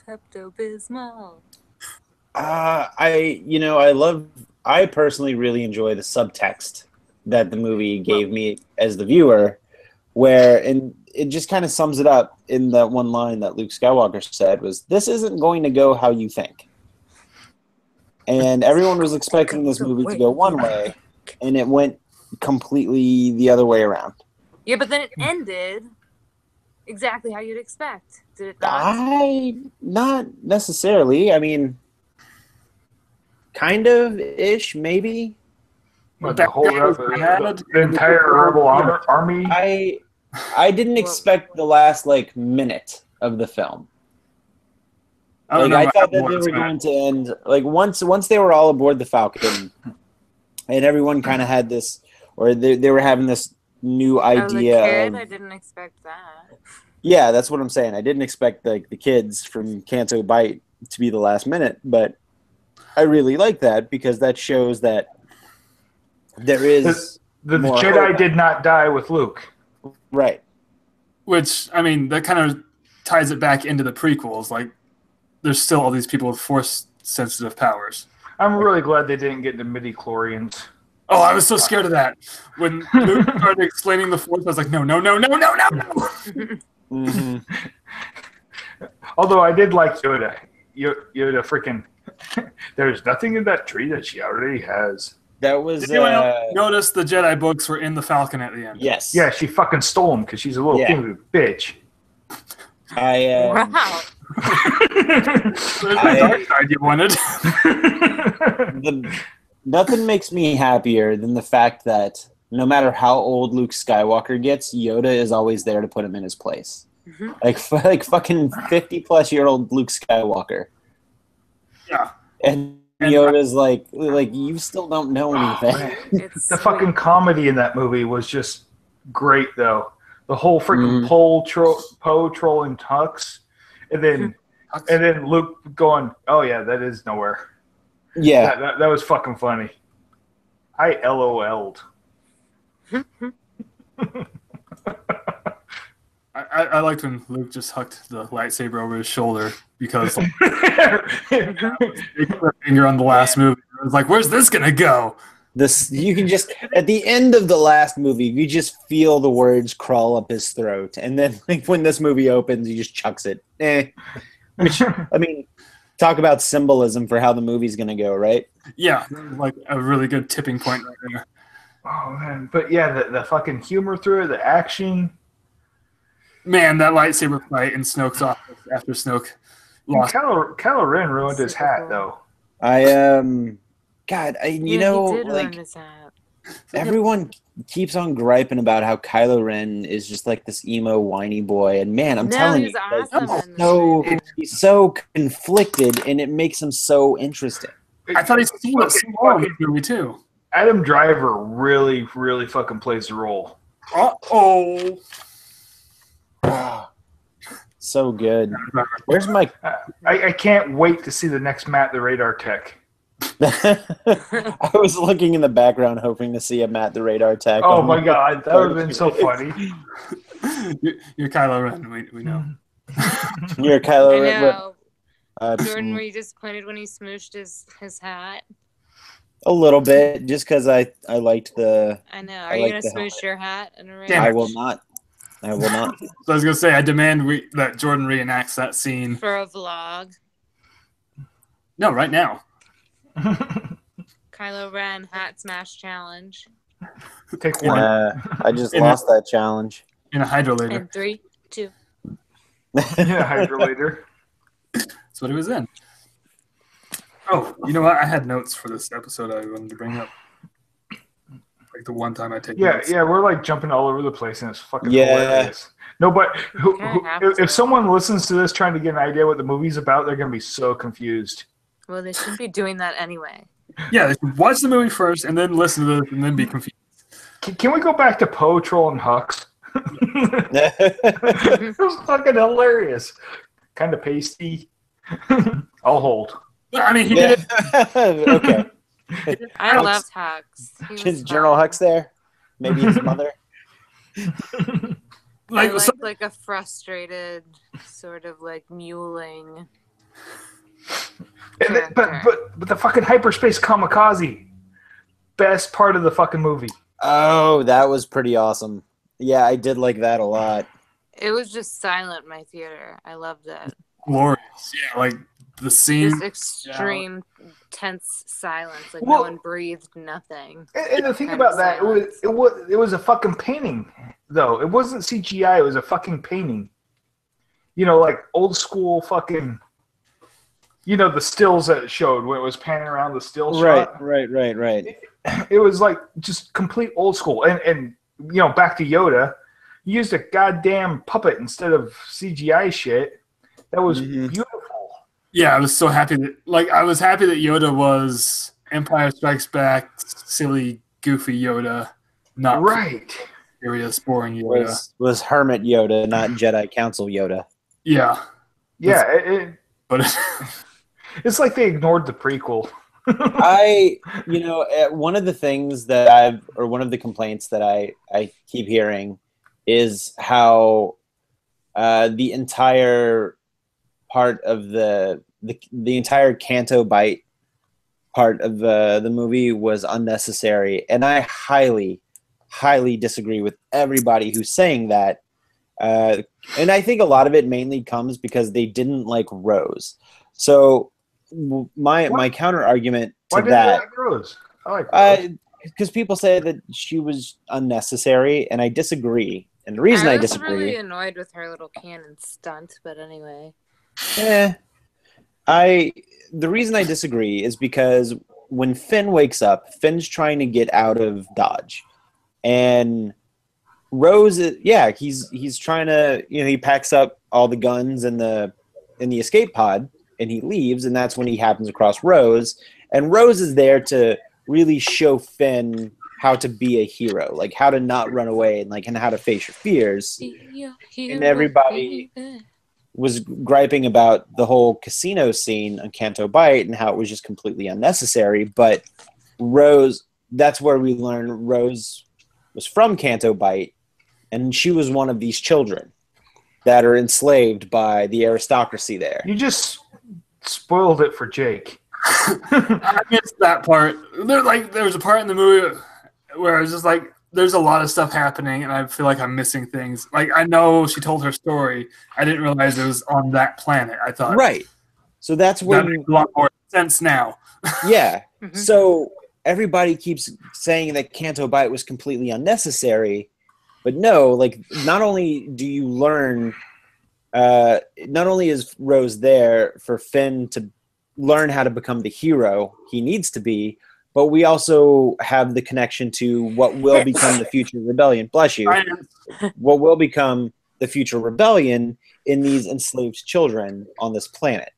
Pepto-Bismol. I personally really enjoy the subtext that the movie gave me as the viewer, and it just kind of sums it up in that one line that Luke Skywalker said was, "This isn't going to go how you think." And everyone was expecting this movie to go one way, and it went completely the other way around. Yeah, but then it ended exactly how you'd expect. Did it not? Not necessarily. I mean, kind of ish, maybe. What, the entire Rebel army? I didn't expect the last minute of the film. I thought that they were going to end once they were all aboard the Falcon, and everyone kind of had this, or they were having this new idea. As a kid, I didn't expect that. Yeah, that's what I'm saying. I didn't expect the kids from Canto Bight to be the last minute, but I really like that because that shows that there is the Jedi hope. did not die with Luke. Right. Which, I mean, that kind of ties it back into the prequels. Like, there's still all these people with force-sensitive powers. I'm really glad they didn't get into midi-chlorians. Oh, I was so scared of that. When Luke started explaining the force, I was like, no. Mm-hmm. Although I did like Yoda. Yoda freaking... There's nothing in that tree that she already has. That was... Did anyone notice the Jedi books were in the Falcon at the end? Yes. Yeah, she fucking stole them because she's a little bitch. Wow. There's the dark side you wanted. Nothing makes me happier than the fact that no matter how old Luke Skywalker gets, Yoda is always there to put him in his place. Like fucking 50-plus-year-old Luke Skywalker. Yeah. And Yoda's like you still don't know anything. The fucking comedy in that movie was just great, though. The whole freaking Poe trolling Hux, and then Luke going, "Oh yeah, that is nowhere." Yeah, that was fucking funny. I LOL'd. I liked when Luke just hucked the lightsaber over his shoulder because like, finger on the last movie. I was like, "Where's this gonna go?" You can just at the end of the last movie, you just feel the words crawl up his throat, and then like when this movie opens, he just chucks it. Which I mean, talk about symbolism for how the movie's gonna go, right? Yeah, like a really good tipping point right there. Oh man, but yeah, the fucking humor through it, the action. Man, that lightsaber fight in Snoke's office after Snoke lost. Kylo Ren ruined his hat, though. God, He did ruin his hat. Everyone keeps on griping about how Kylo Ren is just like this emo whiny boy, and man, I'm telling he's you, awesome in this he's so conflicted, and it makes him so interesting. I thought he stole it small in the movie too. Adam Driver really, really fucking plays the role. Uh-oh. So good. Where's my? I can't wait to see the next Matt the Radar Tech. I was looking in the background, hoping to see a Matt the Radar Tech. Oh my god, that would have been so funny. You're Kylo Ren, we know. You're Kylo I Ren. know. Jordan, were you disappointed when he smooshed his hat? A little bit, just because I liked the. I know. Are you gonna smoosh your hat? I will not. I will not. So I was gonna say, I demand that Jordan reenacts that scene for a vlog. No, right now. Kylo Ren hat smash challenge. Take one. I just lost that challenge. In a hydrolator. In 3, 2. Yeah, hydrolator. That's what it was in. Oh, you know what? I had notes for this episode I wanted to bring up. Like the one time I take notes. Yeah, we're like jumping all over the place, and it's fucking hilarious. No, but if someone listens to this trying to get an idea what the movie's about, they're gonna be so confused. Well, they shouldn't be doing that anyway. Yeah, they should watch the movie first and then listen to this and then be confused. Can we go back to Poe trolling Hux? It was fucking hilarious. Kind of pasty. I'll hold. I mean, he did it. Okay. I loved Hux. Is General Hux there? Maybe his mother? like a frustrated, sort of like mewling. But the fucking hyperspace kamikaze, best part of the fucking movie. Oh, that was pretty awesome. Yeah, I did like that a lot. It was just silent in my theater. I loved it. Glorious. Yeah, like the scene. This extreme, tense silence. Like no one breathed, nothing. And the thing about that, it was a fucking painting, though. It wasn't CGI. It was a fucking painting. You know, like old school fucking. You know, the stills that it showed when it was panning around the still shot. Right. It was like just complete old school. And you know, back to Yoda, he used a goddamn puppet instead of CGI shit. That was beautiful. Yeah, I was so happy I was happy that Yoda was Empire Strikes Back, silly, goofy Yoda, not serious, boring Yoda. Was Hermit Yoda, not Jedi Council Yoda. Yeah. Yeah, but it's like they ignored the prequel. One of the things that one of the complaints that I keep hearing is how the entire part of the entire Canto Bight part of the movie was unnecessary, and I highly disagree with everybody who's saying that. And I think a lot of it mainly comes because they didn't like Rose. So my counter argument to that, like Rose? I like Rose. Because people say that she was unnecessary, and I disagree. And the reason I disagree, I was really annoyed with her little cannon stunt, but anyway. The reason I disagree is because when Finn wakes up, Finn's trying to get out of Dodge, and Rose, he's trying to, he packs up all the guns in the escape pod, and he leaves, and that's when he happens across Rose, and Rose is there to really show Finn how to be a hero, like how to not run away, and how to face your fears. And everybody was griping about the whole casino scene on Canto Bight and how it was just completely unnecessary. But Rose, that's where we learn Rose was from Canto Bight, and she was one of these children that are enslaved by the aristocracy there. You just spoiled it for Jake. I missed that part. There was a part in the movie where I was just like, there's a lot of stuff happening, and I feel like I'm missing things. Like, I know she told her story. I didn't realize it was on that planet. I thought. Right. So that's when... That makes a lot more sense now. Yeah. So everybody keeps saying that Canto Bight was completely unnecessary, but no, not only do you learn... not only is Rose there for Finn to learn how to become the hero he needs to be, but we also have the connection to what will become the future rebellion. Bless you. What will become the future rebellion in these enslaved children on this planet.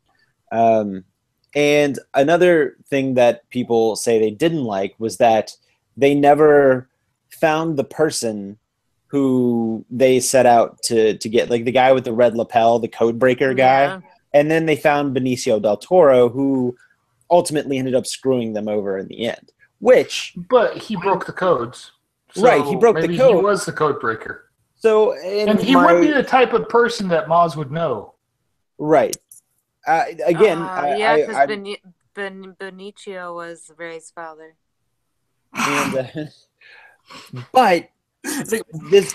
And another thing that people say they didn't like was that they never found the person who they set out to get, like the guy with the red lapel, the code breaker guy. Yeah. And then they found Benicio del Toro, who ultimately ended up screwing them over in the end. But he broke the codes. So right, he broke the maybe code. He was the code breaker. So, and he would be the type of person that Maz would know. Right. Again, because Benicio was Ray's father. And, but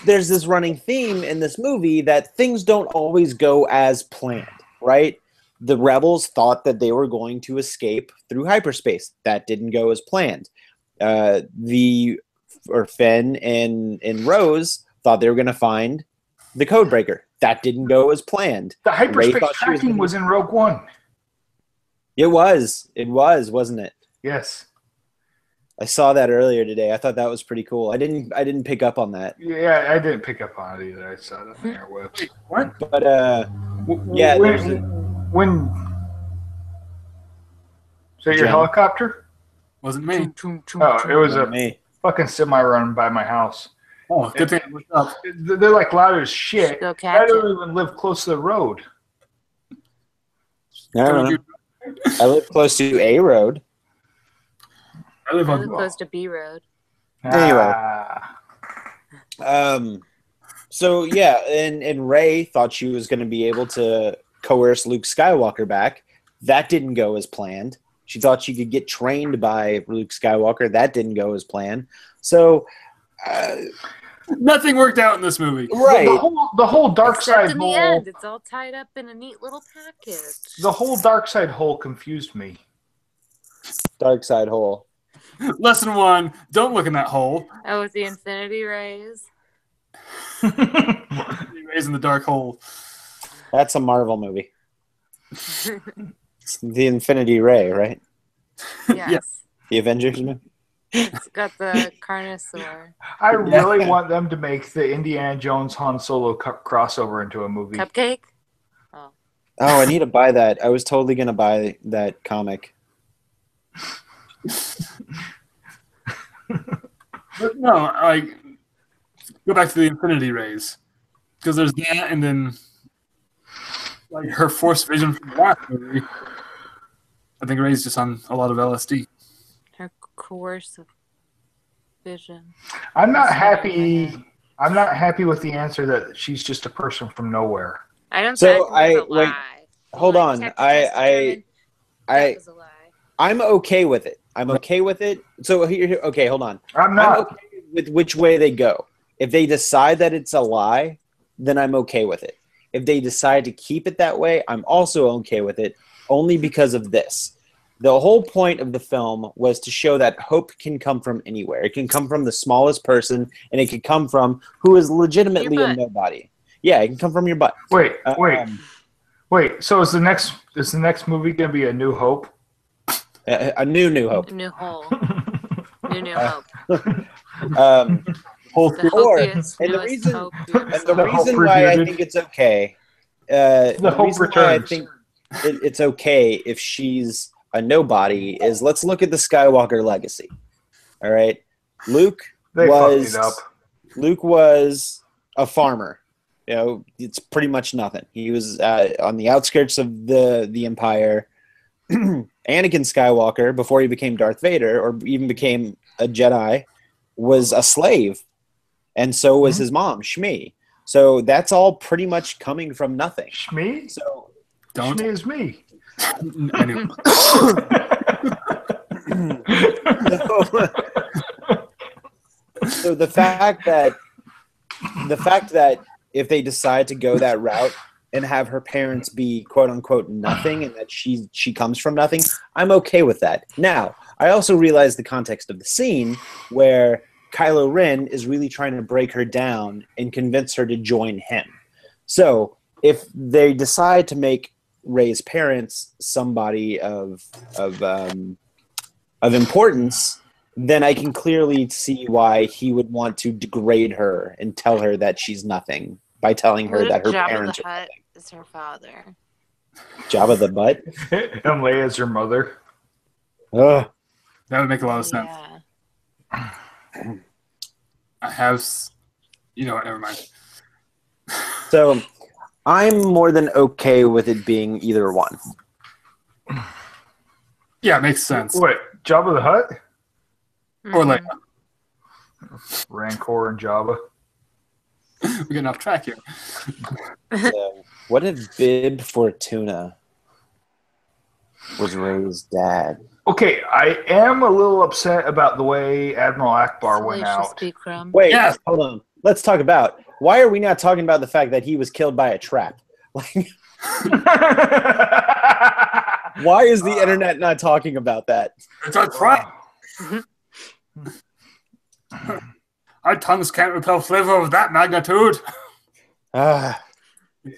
there's this running theme in this movie that things don't always go as planned, right? The rebels thought that they were going to escape through hyperspace. That didn't go as planned. Finn and Rose thought they were going to find the codebreaker. That didn't go as planned. The hyperspace tracking was in Rogue One. It was, wasn't it? Yes. I saw that earlier today. I thought that was pretty cool. I didn't pick up on that. Yeah, I didn't pick up on it either. I saw it on the interwebs. What? But yeah, when is that your helicopter? Wasn't me. Oh, it was me. Fucking semi running by my house. Oh, good thing I looked up. They're like loud as shit. Go I catch don't it. even live close to the road. I don't know. I live close to A Road. I live on close to B Road. Anyway. So yeah, and Rey thought she was going to be able to coerce Luke Skywalker back. That didn't go as planned. She thought she could get trained by Luke Skywalker. That didn't go as planned. So nothing worked out in this movie. Right. The whole dark Except side in hole. the end, it's all tied up in a neat little package. The whole dark side hole confused me. Dark side hole. Lesson 1, don't look in that hole. Oh, with the infinity rays. Rays in the dark hole. That's a Marvel movie. It's the Infinity Ray, right? Yes. Yeah. The Avengers movie. It's got the Carnosaur. I really want them to make the Indiana Jones Han Solo crossover into a movie. Cupcake? Oh, I need to buy that. I was totally going to buy that comic. But no, go back to the Infinity Rays. Because there's that, and then her Force vision from the last movie. I think Rey's just on a lot of LSD. Her coercive vision. I'm not happy with the answer that she's just a person from nowhere. I don't So think that's a wait, lie. hold on. That was a lie. I'm okay with it. I'm okay with it. So here, okay, hold on. I'm not. I'm okay with which way they go. If they decide that it's a lie, then I'm okay with it. If they decide to keep it that way, I'm also okay with it, only because of this. The whole point of the film was to show that hope can come from anywhere. It can come from the smallest person, and it can come from who is legitimately a nobody. Yeah, it can come from your butt. Wait. Wait, so is the next movie gonna be A New Hope? A New Hope. New hole. New hope. Whole The Or- hopiest, and the newest reason- hope. And the The Hope reason why I rebooted. think it's okay, The Hope reason why I returns. think it's okay if she's a nobody is let's look at the Skywalker legacy. All right, Luke They was fucked it up. Luke was a farmer. You know, it's pretty much nothing. He was on the outskirts of the Empire. Anakin Skywalker, before he became Darth Vader or even became a Jedi, was a slave. And so was his mom, Shmi. So that's all pretty much coming from nothing. Shmi? So Don't. Shmi is me. Anyway. so the fact that if they decide to go that route and have her parents be quote unquote nothing and that she comes from nothing, I'm okay with that. Now, I also realize the context of the scene where Kylo Ren is really trying to break her down and convince her to join him. So if they decide to make Rey's parents somebody of importance, then I can clearly see why he would want to degrade her and tell her that she's nothing by telling her What that if her Jabba parents the are Hutt is her father? Jabba the Butt. And Leia's her mother. Ugh. That would make a lot of sense. Yeah. I have, you know what? Never mind. So I'm more than okay with it being either one. Yeah, it makes sense. What? Jabba the Hutt? Or like, Rancor and Jabba. we're getting off track here. So, what if Bib Fortuna was Rey's dad? Okay, I am a little upset about the way Admiral Akbar went Salacious out. Bikram. Wait, Yes. hold on. Let's talk about why are we not talking about the fact that he was killed by a trap? Like, why is the internet not talking about that? It's a trap. Our tongues can't repel flavor of that magnitude. Ah,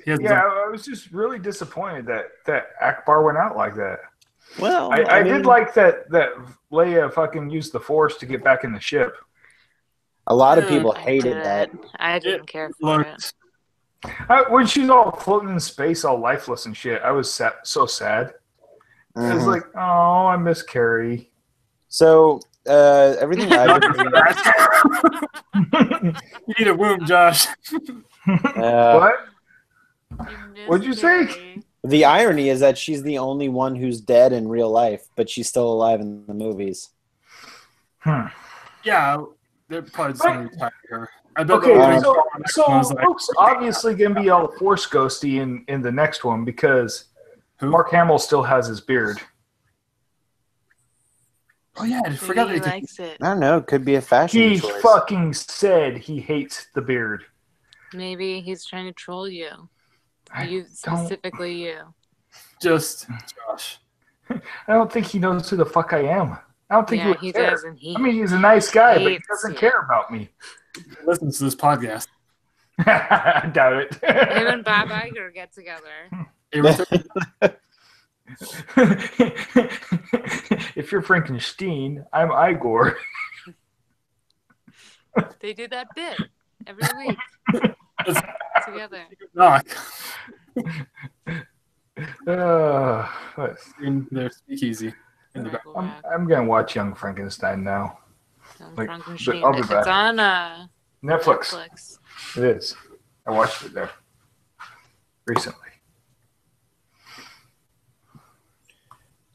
He has Yeah, I was just really disappointed that Akbar went out like that. well, I mean, did like that Leia fucking used the Force to get back in the ship. a lot of Yeah, people I hated did. that. I didn't care for it. looked. When she's all floating in space, all lifeless and shit, I was so sad. I was Mhm. like, oh, I miss Carrie. So everything I've been reading, You need a womb, Josh. What? You What'd you miss say? Carrie. the irony is that she's the only one who's dead in real life, but she's still alive in the movies. Yeah, they're probably just going to retire her. I bet Okay, the Um, opening so was like, Luke's obviously going to be all Force ghosty in the next one because who? Mark Hamill still has his beard. Oh yeah, I Maybe forgot he that he likes it. I don't know. It could be a fashion He choice. fucking said he hates the beard. Maybe he's trying to troll you. I You don't- specifically you. just Josh. I don't think he knows who the fuck I am. I don't think Yeah, he would he care. does, and he. I mean, he's a nice guy, but he hates doesn't you. care about me. Listen to this podcast. I doubt it. Him and Bob Iger get together. If you're Frankenstein, I'm Igor. They do that bit every week together. Knock But in their speakeasy in the back. I'm gonna watch Young Frankenstein now. like, Frankenstein. I'll be It's back. on Netflix. Netflix. It is. I watched it there recently.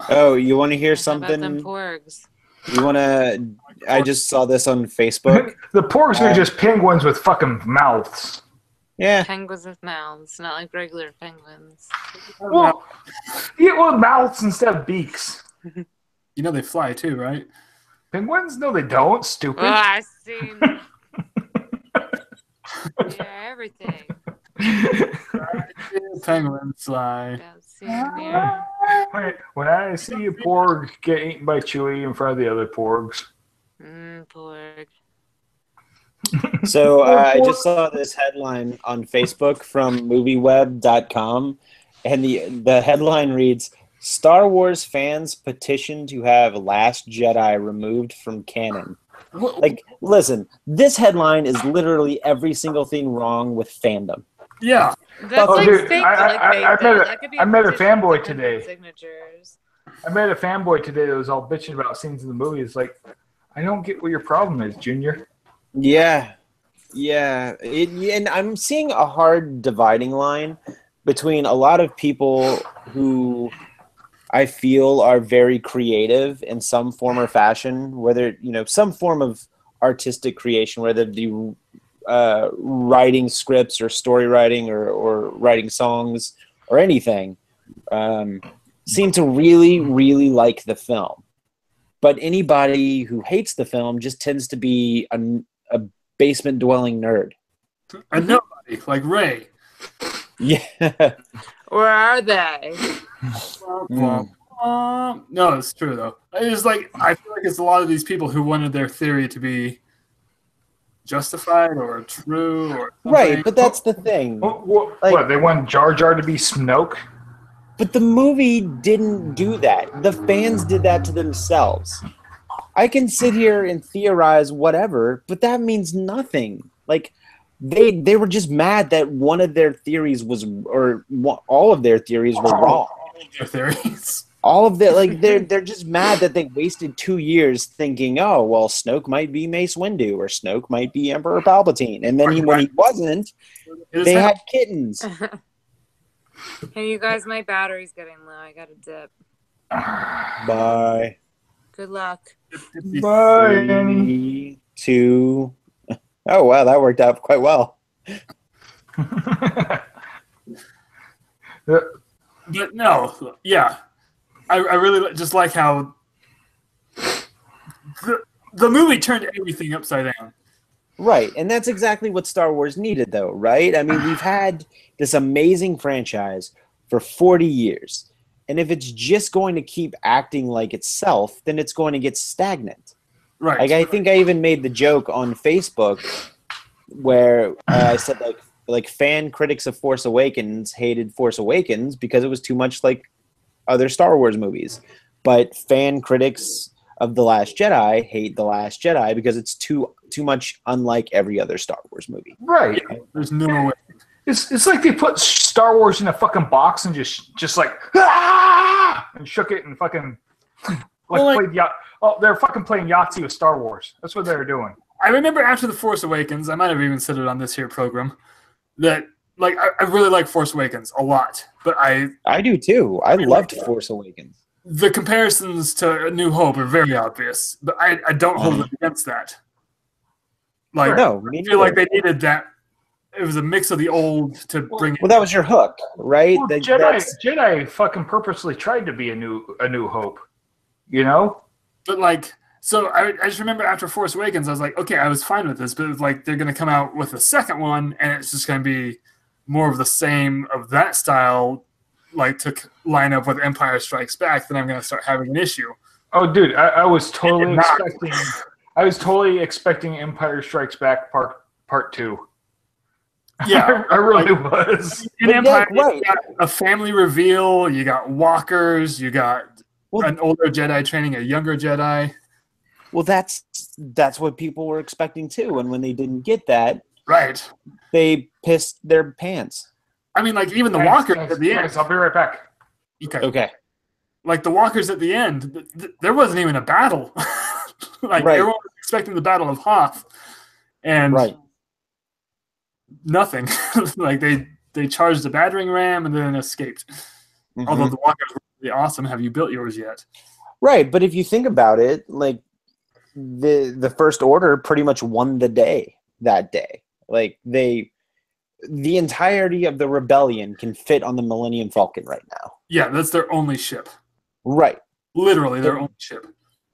Oh, you want to hear How about them something? porgs? You want to? I just saw this on Facebook. The porgs are just penguins with fucking mouths. Yeah, Penguins with mouths, not like regular penguins. Well, mouths instead of beaks. You know they fly too, right? Penguins? No, they don't. Stupid. Oh, I seen. Yeah, everything. Penguins fly. I've seen here. When I see a porg get eaten by Chewie in front of the other porgs. Porg. so I just saw this headline on Facebook from movieweb.com, And the headline reads, Star Wars fans petition to have Last Jedi removed from canon. Like, listen, this headline is literally every single thing wrong with fandom. Yeah. That's like dude, fake I clickbait, met though. a- That could be I a met a petition fanboy with 100 today. Signatures. I met a fanboy today that was all bitching about scenes in the movie. It's like, I don't get what your problem is, Junior. Yeah. And I'm seeing a hard dividing line between a lot of people who I feel are very creative in some form or fashion, whether, some form of artistic creation, whether it be writing scripts or story writing or writing songs or anything, seem to really, really like the film. But anybody who hates the film just tends to be a basement-dwelling nerd. A nobody, like Ray. Yeah. Where are they? No, it's true, though. It's like, I feel like it's a lot of these people who wanted their theory to be justified or true or something. Right, but that's the thing. What, they want Jar Jar to be Snoke? But the movie didn't do that. The fans did that to themselves. I can sit here and theorize whatever, but that means nothing. Like, they were just mad that one of their theories all of their theories were wrong. Their theories. All of that, they're just mad that they wasted 2 years thinking, oh, well, Snoke might be Mace Windu or Snoke might be Emperor Palpatine, and then when he wasn't, they had kittens. Hey, you guys, my battery's getting low. I got to dip. Bye. Good luck. Bye, Annie. 3, 2. Oh wow, that worked out quite well. But no, yeah. I really just like how the movie turned everything upside down. Right, and that's exactly what Star Wars needed, though, right? I mean, we've had this amazing franchise for 40 years, and if it's just going to keep acting like itself, then it's going to get stagnant. Right. Like, I think I even made the joke on Facebook where I said, like fan critics of Force Awakens hated Force Awakens because it was too much like other Star Wars movies, but fan critics of The Last Jedi hate The Last Jedi because it's too much unlike every other Star Wars movie. Right. Yeah, there's no way. It's like they put Star Wars in a fucking box and just like and shook it and fucking played they're fucking playing Yahtzee with Star Wars. That's what they were doing. I remember after The Force Awakens, I might have even said it on this here program, that I really like Force Awakens a lot, but I do too. I loved Force Awakens. The comparisons to A New Hope are very obvious, but I don't hold it against that. Like, No, I feel like they needed that. It was a mix of the old to bring it. Well, that was your hook, right? Well, Jedi fucking purposely tried to be a new Hope, you know? But like, so I just remember after Force Awakens, I was like, okay, I was fine with this, but it was like they're going to come out with a second one, and it's just going to be more of the same of that style, like to line up with Empire Strikes Back. Then I'm going to start having an issue. Oh, dude, I was totally expecting. I was totally expecting Empire Strikes Back Part 2. Yeah, I really was. In Empire, right. you got a family reveal. You got walkers. You got an older Jedi training a younger Jedi. Well, that's what people were expecting too, and when they didn't get that, right, they pissed their pants. I mean, like even the walkers at the end. I'll be right back. Okay. Like the walkers at the end, there wasn't even a battle. Like everyone was expecting the Battle of Hoth, and nothing. Like they charged the battering ram and then escaped. Mm-hmm. Although the walkers were really awesome. Have you built yours yet? Right, but if you think about it, like the First Order pretty much won the day that day. Like the entirety of the rebellion can fit on the Millennium Falcon right now. Yeah, that's their only ship. Right. Literally their only ship.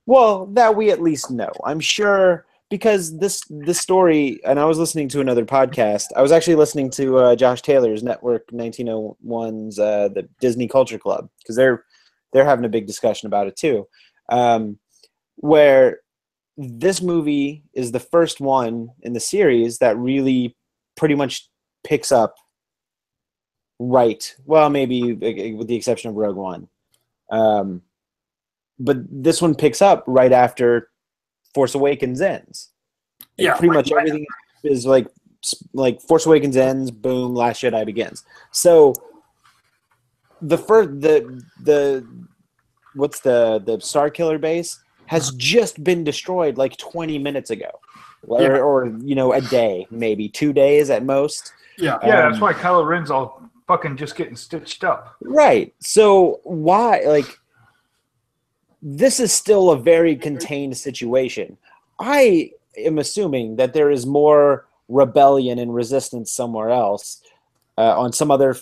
Well, that we at least know. I'm sure because this story, and I was listening to another podcast. I was actually listening to Josh Taylor's Network 1901's the Disney Culture Club, because they're having a big discussion about it too, where this movie is the first one in the series that really pretty much picks up Right. Well, maybe with the exception of Rogue One. But this one picks up right after Force Awakens ends. Like, Yeah, pretty much everything is like Force Awakens ends, boom, Last Jedi begins. So the Star Killer base has just been destroyed like 20 minutes ago, or a day, maybe 2 days at most. Yeah, that's why Kylo Ren's all fucking just getting stitched up. Right. So why, this is still a very contained situation. I am assuming that there is more rebellion and resistance somewhere else, on some other,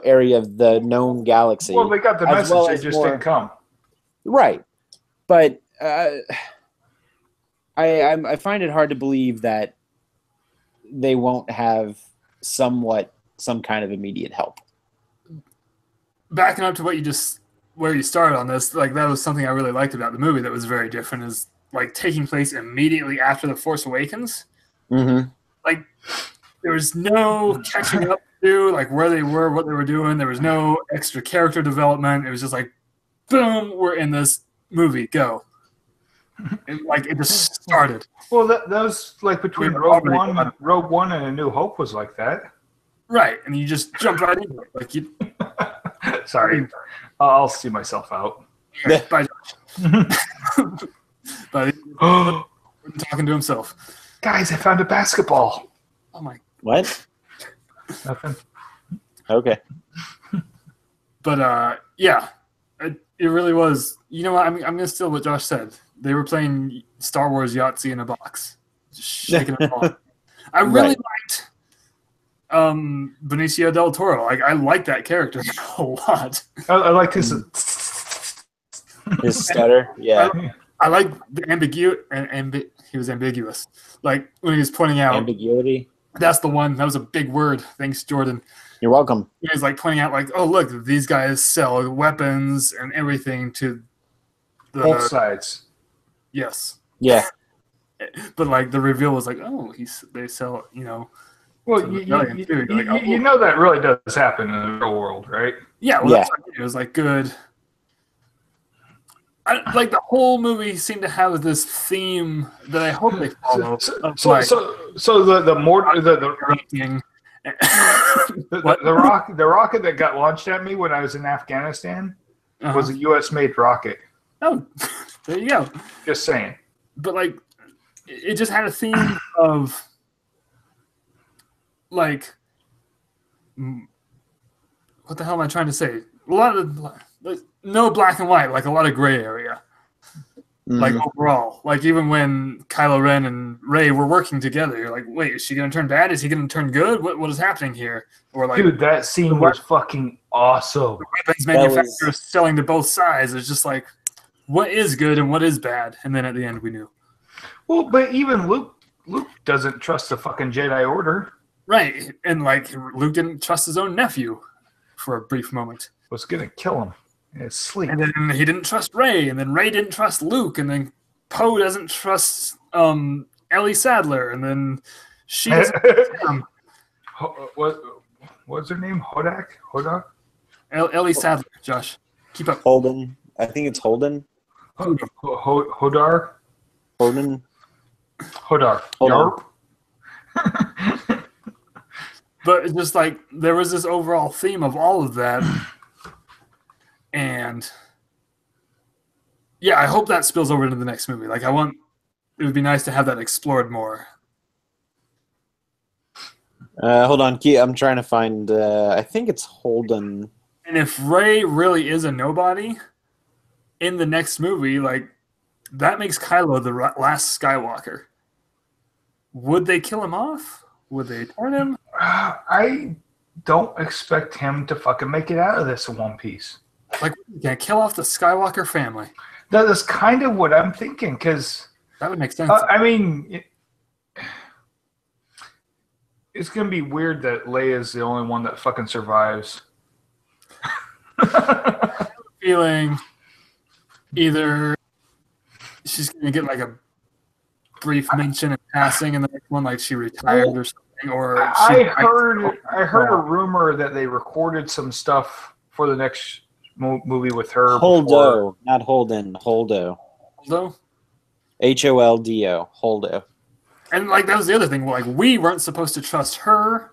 area of the known galaxy. Well, they got the message, they just didn't come. Right. But I find it hard to believe that they won't have some kind of immediate help. Backing up to where you started on this, that was something I really liked about the movie that was very different, is taking place immediately after The Force Awakens. Mm-hmm. There was no catching up to where they were, what they were doing. There was no extra character development. It was just boom, we're in this movie, go. And, it just started. Well, that was between Rogue One and A New Hope was like that. Right, and you just jumped right into it. Sorry, I'll see myself out. Okay, bye, Josh. But talking to himself. Guys, I found a basketball. Oh my! What? Nothing. Okay. But it really was. You know what? I'm gonna steal what Josh said. They were playing Star Wars Yahtzee in a box, just shaking it off. I really liked Benicio del Toro. I like that character a lot. I like his stutter. Yeah. I like the ambiguity, and he was ambiguous. When he was pointing out ambiguity. That's the one. That was a big word. Thanks, Jordan. You're welcome. He was pointing out oh look, these guys sell weapons and everything to both sides. Yes. Yeah. But the reveal was oh, they sell, Well, you know that really does happen in the real world, right? Yeah. Well, that's it was good. The whole movie seemed to have this theme that I hope they follow. So the rocket that got launched at me when I was in Afghanistan was a U.S. made rocket. Oh, there you go. Just saying. But it just had a theme of what the hell am I trying to say? A lot of no black and white, a lot of gray area. Overall, even when Kylo Ren and Rey were working together, you're wait, is she gonna turn bad? Is he gonna turn good? What is happening here? Or dude, that scene was fucking awesome. The weapons manufacturers selling to both sides. It's just what is good and what is bad, and then at the end we knew. Well, but even Luke doesn't trust the fucking Jedi Order. Right, and Luke didn't trust his own nephew for a brief moment. Was gonna kill him in his sleep. And then he didn't trust Rey, and then Rey didn't trust Luke, and then Poe doesn't trust Ellie Sadler, and then she doesn't trust him. What's her name? Hodak? Ellie Sadler, Josh. Keep up. Holden. I think it's Holden. Hodar? Holden. Hodar. Yarp. But it's just there was this overall theme of all of that. And I hope that spills over into the next movie. It would be nice to have that explored more. Hold on, I'm trying to find. I think it's Holden. And if Rey really is a nobody in the next movie, that makes Kylo the last Skywalker. Would they kill him off? Would they turn him? I don't expect him to fucking make it out of this in one piece. Kill off the Skywalker family. That is kind of what I'm thinking, because that would make sense. It's going to be weird that Leia's the only one that fucking survives. Feeling either she's going to get a brief mention in passing, and the next one she retired or something, or I heard a rumor that they recorded some stuff for the next movie with her. Holdo, not Holden. Holdo. Holdo? Holdo. Holdo. And like that was the other thing. Like we weren't supposed to trust her.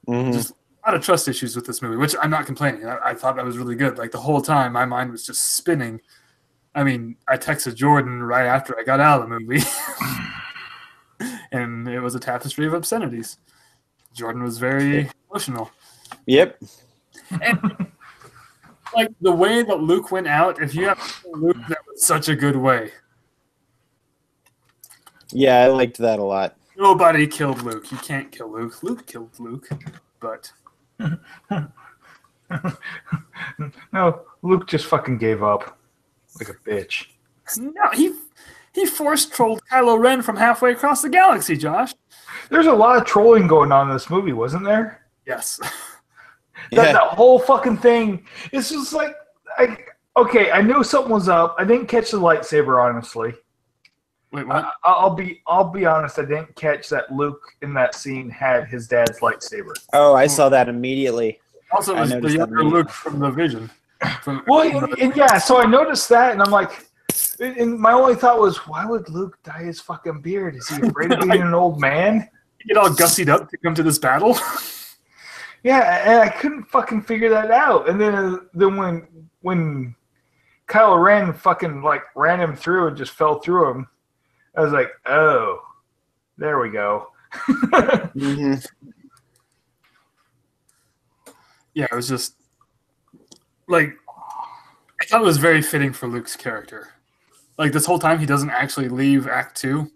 Mhm. Just a lot of trust issues with this movie, which I'm not complaining. I thought that was really good. Like the whole time, my mind was just spinning. I mean, I texted Jordan right after I got out of the movie, and it was a tapestry of obscenities. Jordan was very emotional. Yep. And like the way that Luke went out, if you have to kill Luke, that was such a good way. Yeah, I liked that a lot. Nobody killed Luke. You can't kill Luke. Luke killed Luke, but No, Luke just fucking gave up like a bitch. no, he force trolled Kylo Ren from halfway across the galaxy, Josh. There's a lot of trolling going on in this movie, wasn't there? Yes. That whole fucking thing. It's just like, okay, I knew something was up. I didn't catch the lightsaber, honestly. Wait, what? I'll be honest. I didn't catch that Luke in that scene had his dad's lightsaber. Oh, I saw that immediately. Also, it was the younger Luke from the Vision. Yeah. So I noticed that, and I'm like, and my only thought was, why would Luke dye his fucking beard? Is he afraid of being an old man? You get all gussied up to come to this battle. Yeah, and I couldn't fucking figure that out. And then when Kylo Ren fucking like ran him through and just fell through him, I was like, oh, there we go. Mm-hmm. Yeah, it was just like I thought it was very fitting for Luke's character. Like this whole time, he doesn't actually leave Act 2,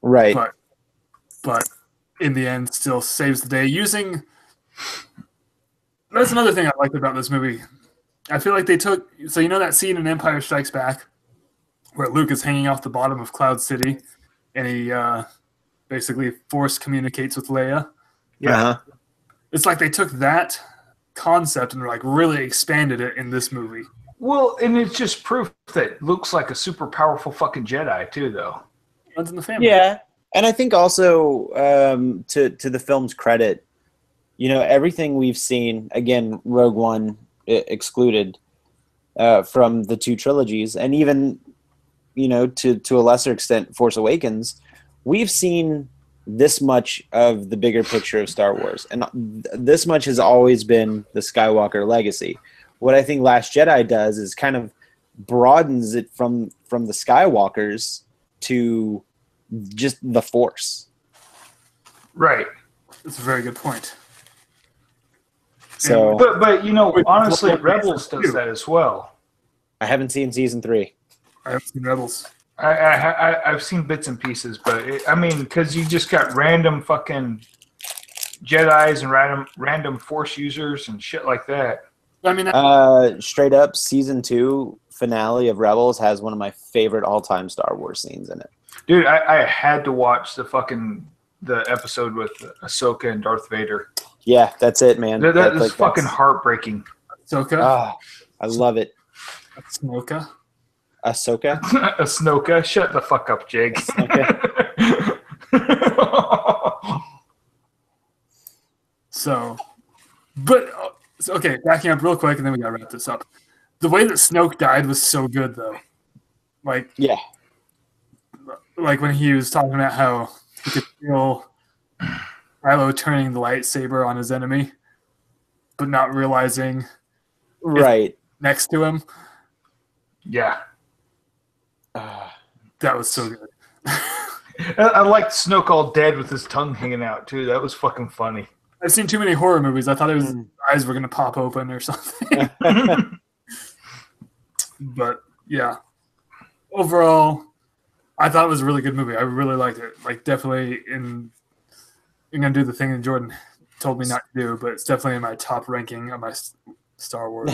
Right. but in the end, still saves the day using. That's another thing I liked about this movie. I feel like they took that scene in Empire Strikes Back where Luke is hanging off the bottom of Cloud City, and he basically force communicates with Leia. Yeah. Uh-huh. It's like they took that concept and like really expanded it in this movie. Well, and it's just proof that Luke's like a super powerful fucking Jedi too, though. Runs in the family. Yeah, and I think also to the film's credit, everything we've seen, again, Rogue One excluded from the two trilogies, and even to a lesser extent, Force Awakens, we've seen this much of the bigger picture of Star Wars, and this much has always been the Skywalker legacy. What I think Last Jedi does is kind of broadens it from the Skywalkers to just the Force. Right. That's a very good point. So, but honestly, Rebels does that as well. I haven't seen season 3. I have seen Rebels. I've seen bits and pieces, but because you just got random fucking Jedis and random Force users and shit like that. I mean, straight up, season 2 finale of Rebels has one of my favorite all-time Star Wars scenes in it. Dude, I had to watch the episode with Ahsoka and Darth Vader. Yeah, that's it, man. That's fucking heartbreaking. Ahsoka. Oh, I love it. Snoka. Ahsoka. Snoka, shut the fuck up, Jake. Okay, backing up real quick, and then we gotta wrap this up. The way that Snoke died was so good, though. Like, Yeah. Like when he was talking about how he could feel Kylo turning the lightsaber on his enemy, but not realizing Right. next to him. Yeah. That was so good. I liked Snoke all dead with his tongue hanging out, too. That was fucking funny. I've seen too many horror movies. I thought his eyes were going to pop open or something. But, yeah. Overall, I thought it was a really good movie. I really liked it. Like, definitely I'm going to do the thing that Jordan told me not to do, but it's definitely in my top ranking of my Star Wars.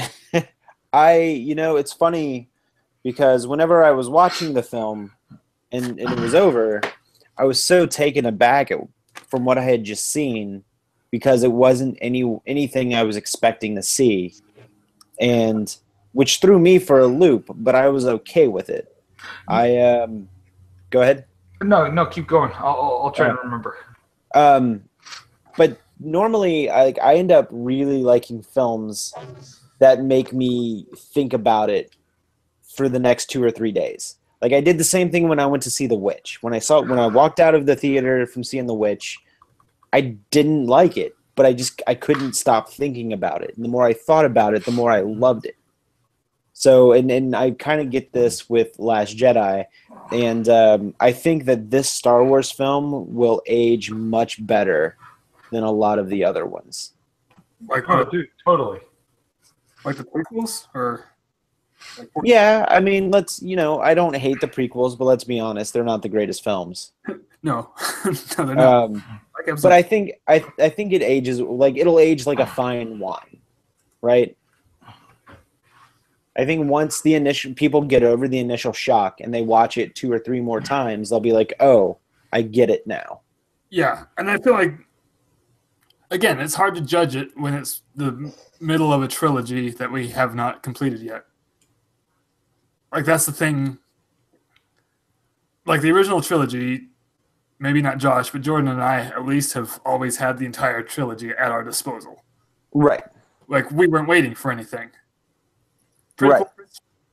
It's funny because whenever I was watching the film and it was over, I was so taken aback from what I had just seen because it wasn't anything I was expecting to see, and which threw me for a loop, but I was okay with it. Go ahead. No, keep going. I'll try to remember. But normally, I end up really liking films that make me think about it for the next 2 or 3 days. Like I did the same thing when I went to see The Witch. When I walked out of the theater from seeing The Witch, I didn't like it, but I couldn't stop thinking about it. And the more I thought about it, the more I loved it. So, and I kind of get this with Last Jedi, and I think that this Star Wars film will age much better than a lot of the other ones. Like, Oh, dude, totally. like the prequels, or like, Yeah, I mean, I don't hate the prequels, but let's be honest, they're not the greatest films. no, no, they're not. Like But I think it ages it'll age like a fine wine, right? I think once the initial people get over the initial shock and they watch it 2 or 3 more times, they'll be like, "Oh, I get it now." Yeah, and I feel like, again, it's hard to judge it when it's the middle of a trilogy that we have not completed yet. Like, that's the thing. Like, the original trilogy, maybe not Josh, but Jordan and I at least have always had the entire trilogy at our disposal. Right. Like, we weren't waiting for anything. Right.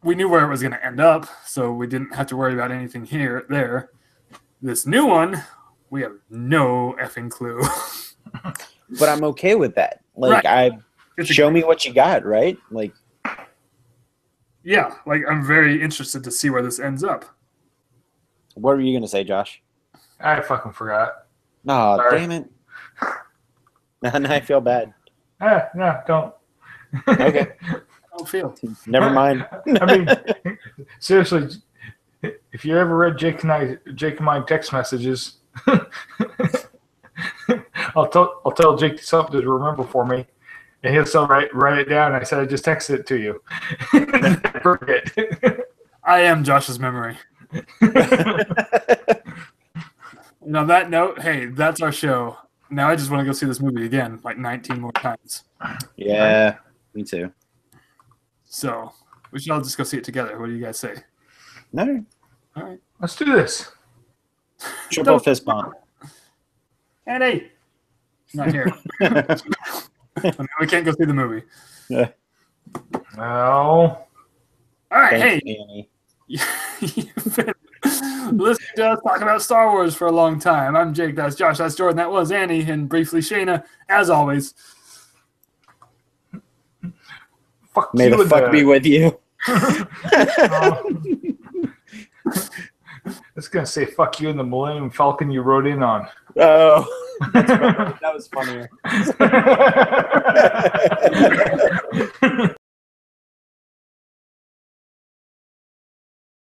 We knew where it was going to end up, so we didn't have to worry about anything there. This new one, we have no effing clue. But I'm okay with that. Like, Right. Show me what you got, right? Like, Yeah, like, I'm very interested to see where this ends up. what were you gonna say, Josh? I fucking forgot. No, Sorry. damn it. Now I feel bad. No, don't. Okay. I don't feel. Never mind. I mean, seriously, if you ever read Jake and my text messages, I'll tell Jake something to remember for me, and he'll still write it down. I said I just texted it to you. Forget. I am Josh's memory. And on that note, hey, that's our show. Now I just want to go see this movie again, like 19 more times. Yeah, me too. So we should all just go see it together. What do you guys say? No, All right. Let's do this. triple fist bump. Annie! Not here. I mean, we can't go see the movie. Yeah. No. All right, Thanks, hey. Annie. You've been listening to us talk about Star Wars for a long time. I'm Jake, that's Josh, that's Jordan, that was Annie, and briefly Shayna, as always. Fuck May you the and fuck be with you. It's gonna say "fuck you" in the Millennium Falcon you rode in on. Oh, that's better. That was funnier.